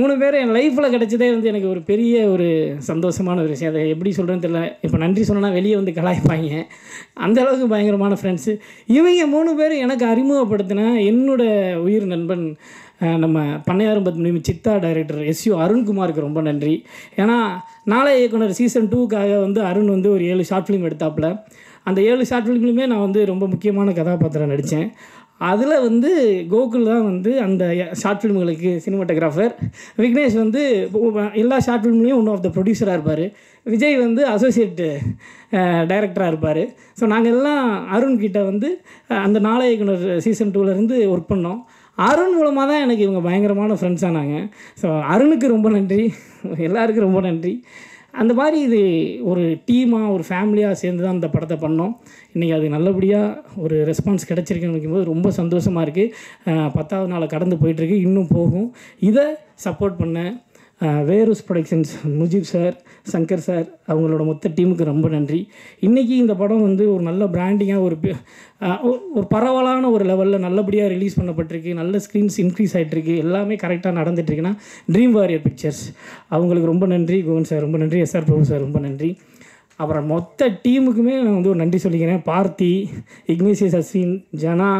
3 பேர் என் லைஃப்பில் கிடச்சதே வந்து எனக்கு ஒரு பெரிய ஒரு சந்தோஷமான ஒரு விஷயம். அதை எப்படி சொல்கிறேன்னு தெரியல. இப்போ நன்றி சொன்னேன்னா வெளியே வந்து கலாய்ப்பாங்க. அந்தளவுக்கு பயங்கரமான ஃப்ரெண்ட்ஸு இவங்க 3 பேர். எனக்கு அறிமுகப்படுத்தின என்னோடய உயிர் நண்பன் நம்ம பண்ணையாரம்பத்து சித்தா டைரக்டர் SU அருண்குமாருக்கு ரொம்ப நன்றி. ஏன்னா நாளைய இயக்குனர் சீசன் 2க்காக வந்து அருண் வந்து ஒரு 7 ஷார்ட் ஃபிலிம் எடுத்தாப்புல. அந்த 7 ஷார்ட் ஃபிலிம்லையுமே நான் வந்து ரொம்ப முக்கியமான கதாபாத்திரம் நடித்தேன். அதில் வந்து கோகுல் தான் வந்து அந்த ஷார்ட் ஃபிலிம்களுக்கு சினிமாட்டோகிராஃபர். விக்னேஷ் வந்து எல்லா ஷார்ட் ஃபிலிம்லேயும் ஒன் ஆஃப் த ப்ரொடியூசராக இருப்பார். விஜய் வந்து அசோசியேட் டைரக்டராக இருப்பார். ஸோ நாங்கள் எல்லாம் அருண்கிட்ட வந்து அந்த நாளைய இயக்குனர் சீசன் 2லேருந்து ஒர்க் பண்ணோம். அருண் மூலமாக தான் எனக்கு இவங்க பயங்கரமான ஃப்ரெண்ட்ஸாக நாங்கள். ஸோ அருணுக்கு ரொம்ப நன்றி, எல்லாருக்கும் ரொம்ப நன்றி. அந்த மாதிரி இது ஒரு டீமாக, ஒரு ஃபேமிலியாக சேர்ந்து தான் அந்த படத்தை பண்ணோம். இன்றைக்கி அது நல்லபடியாக ஒரு ரெஸ்பான்ஸ் கிடச்சிருக்குன்னு நினைக்கும்போது ரொம்ப சந்தோஷமாக இருக்குது. 10வது நாளை கடந்து போயிட்டுருக்கு, இன்னும் போகும். இதை சப்போர்ட் பண்ண Verus Productions, Mujeeb sir, Shankar sir, அவங்களோட மொத்த டீமுக்கு ரொம்ப நன்றி. இன்றைக்கி இந்த படம் வந்து ஒரு நல்ல பிராண்டிங்காக ஒரு பரவலான ஒரு லெவலில் நல்லபடியாக ரிலீஸ் பண்ணப்பட்டிருக்கு. நல்ல ஸ்க்ரீன்ஸ் இன்க்ரீஸ் ஆகிட்டுருக்கு. எல்லாமே கரெக்டாக நடந்துகிட்ருக்குன்னா ட்ரீம் வாரியர் பிக்சர்ஸ் அவங்களுக்கு ரொம்ப நன்றி. கோவன் சார் ரொம்ப நன்றி. SR பிரபு சார் ரொம்ப நன்றி. அப்புறம் மொத்த டீமுக்குமே நான் வந்து ஒரு நன்றி சொல்லிக்கிறேன். பார்த்தி, இக்னேசியஸ், அஸ்வின், ஜனா,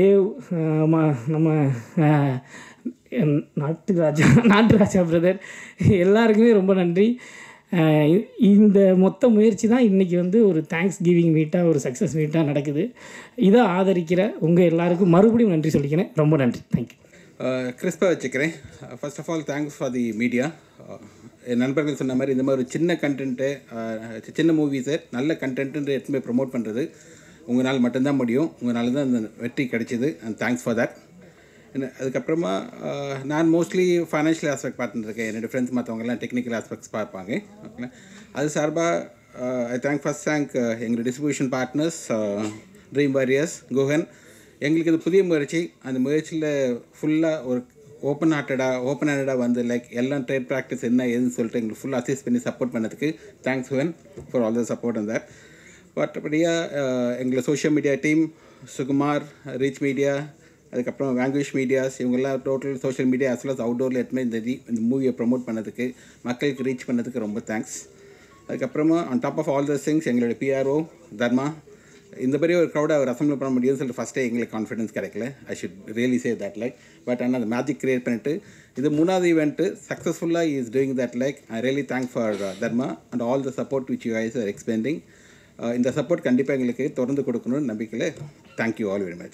தேவ், நம்ம நாட்டுராஜா பிரதர், எல்லாருக்குமே ரொம்ப நன்றி. இந்த மொத்த முயற்சி தான் இன்றைக்கி வந்து ஒரு தேங்க்ஸ் கிவிங் மீட்டாக, ஒரு சக்ஸஸ் மீட்டாக நடக்குது. இதை ஆதரிக்கிற உங்கள் எல்லாருக்கும் மறுபடியும் நன்றி சொல்லிக்கிறேன். ரொம்ப நன்றி. தேங்க்யூ. கிறிஸ்பாக வச்சுக்கிறேன். First of all thanks for the media. என் நண்பர்கள் சொன்ன மாதிரி இந்த மாதிரி ஒரு சின்ன கண்டென்ட்டு, சின்ன மூவிஸை நல்ல கண்டென்ட்டு எடுத்து போய் ப்ரொமோட் பண்ணுறது உங்களால் மட்டும்தான் முடியும். உங்களால் தான் அந்த வெற்றி கிடைச்சிது. And thanks for that. அதுக்கப்புறமா நான் மோஸ்ட்லி ஃபைனான்ஷியல் ஆஸ்பெக்ட் பார்த்துருக்கேன். என்னோடய ஃப்ரெண்ட்ஸ் மற்றவங்கெல்லாம் டெக்னிக்கல் ஆஸ்பெக்ட்ஸ் பார்ப்பாங்க. ஓகே, அது சார்பாக ஃபர்ஸ்ட் தேங்க் எங்களோட distribution partners dream warriors, Guhan. எங்களுக்கு இது புதிய முயற்சி. அந்த முயற்சியில் ஃபுல்லாக ஒரு ஓப்பன் ஹேண்டடாக வந்து லைக் எல்லாம் ட்ரேட் ப்ராக்டிஸ் என்ன ஏதுன்னு சொல்லிட்டு எங்களுக்கு ஃபுல்லாக அசிஸ்ட் பண்ணி சப்போர்ட் பண்ணதுக்கு thanks Guhan for all the support அந்த தட். மற்றபடியாக எங்களை social media team, Sukumar, Reach Media, அதுக்கப்புறம் வாங்குவேஷ் மீடியாஸ், இவங்கெல்லாம் total social media as well as அவுட்டோரில் எடுத்துமே இந்த மூவியை ப்ரொமோட் பண்ணதுக்கு, மக்களுக்கு ரீச் பண்ணதுக்கு ரொம்ப தேங்க்ஸ். அதுக்கப்புறமா on top of all these things எங்களோட PRO தர்மா, இந்த பெரிய ஒரு க்ரௌடை அவர் அசம்பிள் பண்ண முடியும்னு சொல்லிட்டு ஃபஸ்ட்டே எங்களுக்கு கான்ஃபிடன்ஸ் கிடைக்கல. I should really say that like. But ஆனால் அந்த மேஜிக் க்ரியேட் பண்ணிட்டு இது 3வது ஈவெண்ட்டு சக்ஸஸ்ஃபுல்லாக is doing that like. I really thank for Dharma and all the support which you guys are expanding. இந்த சப்போர்ட் கண்டிப்பாக எங்களுக்கு தொடர்ந்து கொடுக்கணும்னு நம்பிக்கையில் தேங்க்யூ ஆல் வெரி மச்.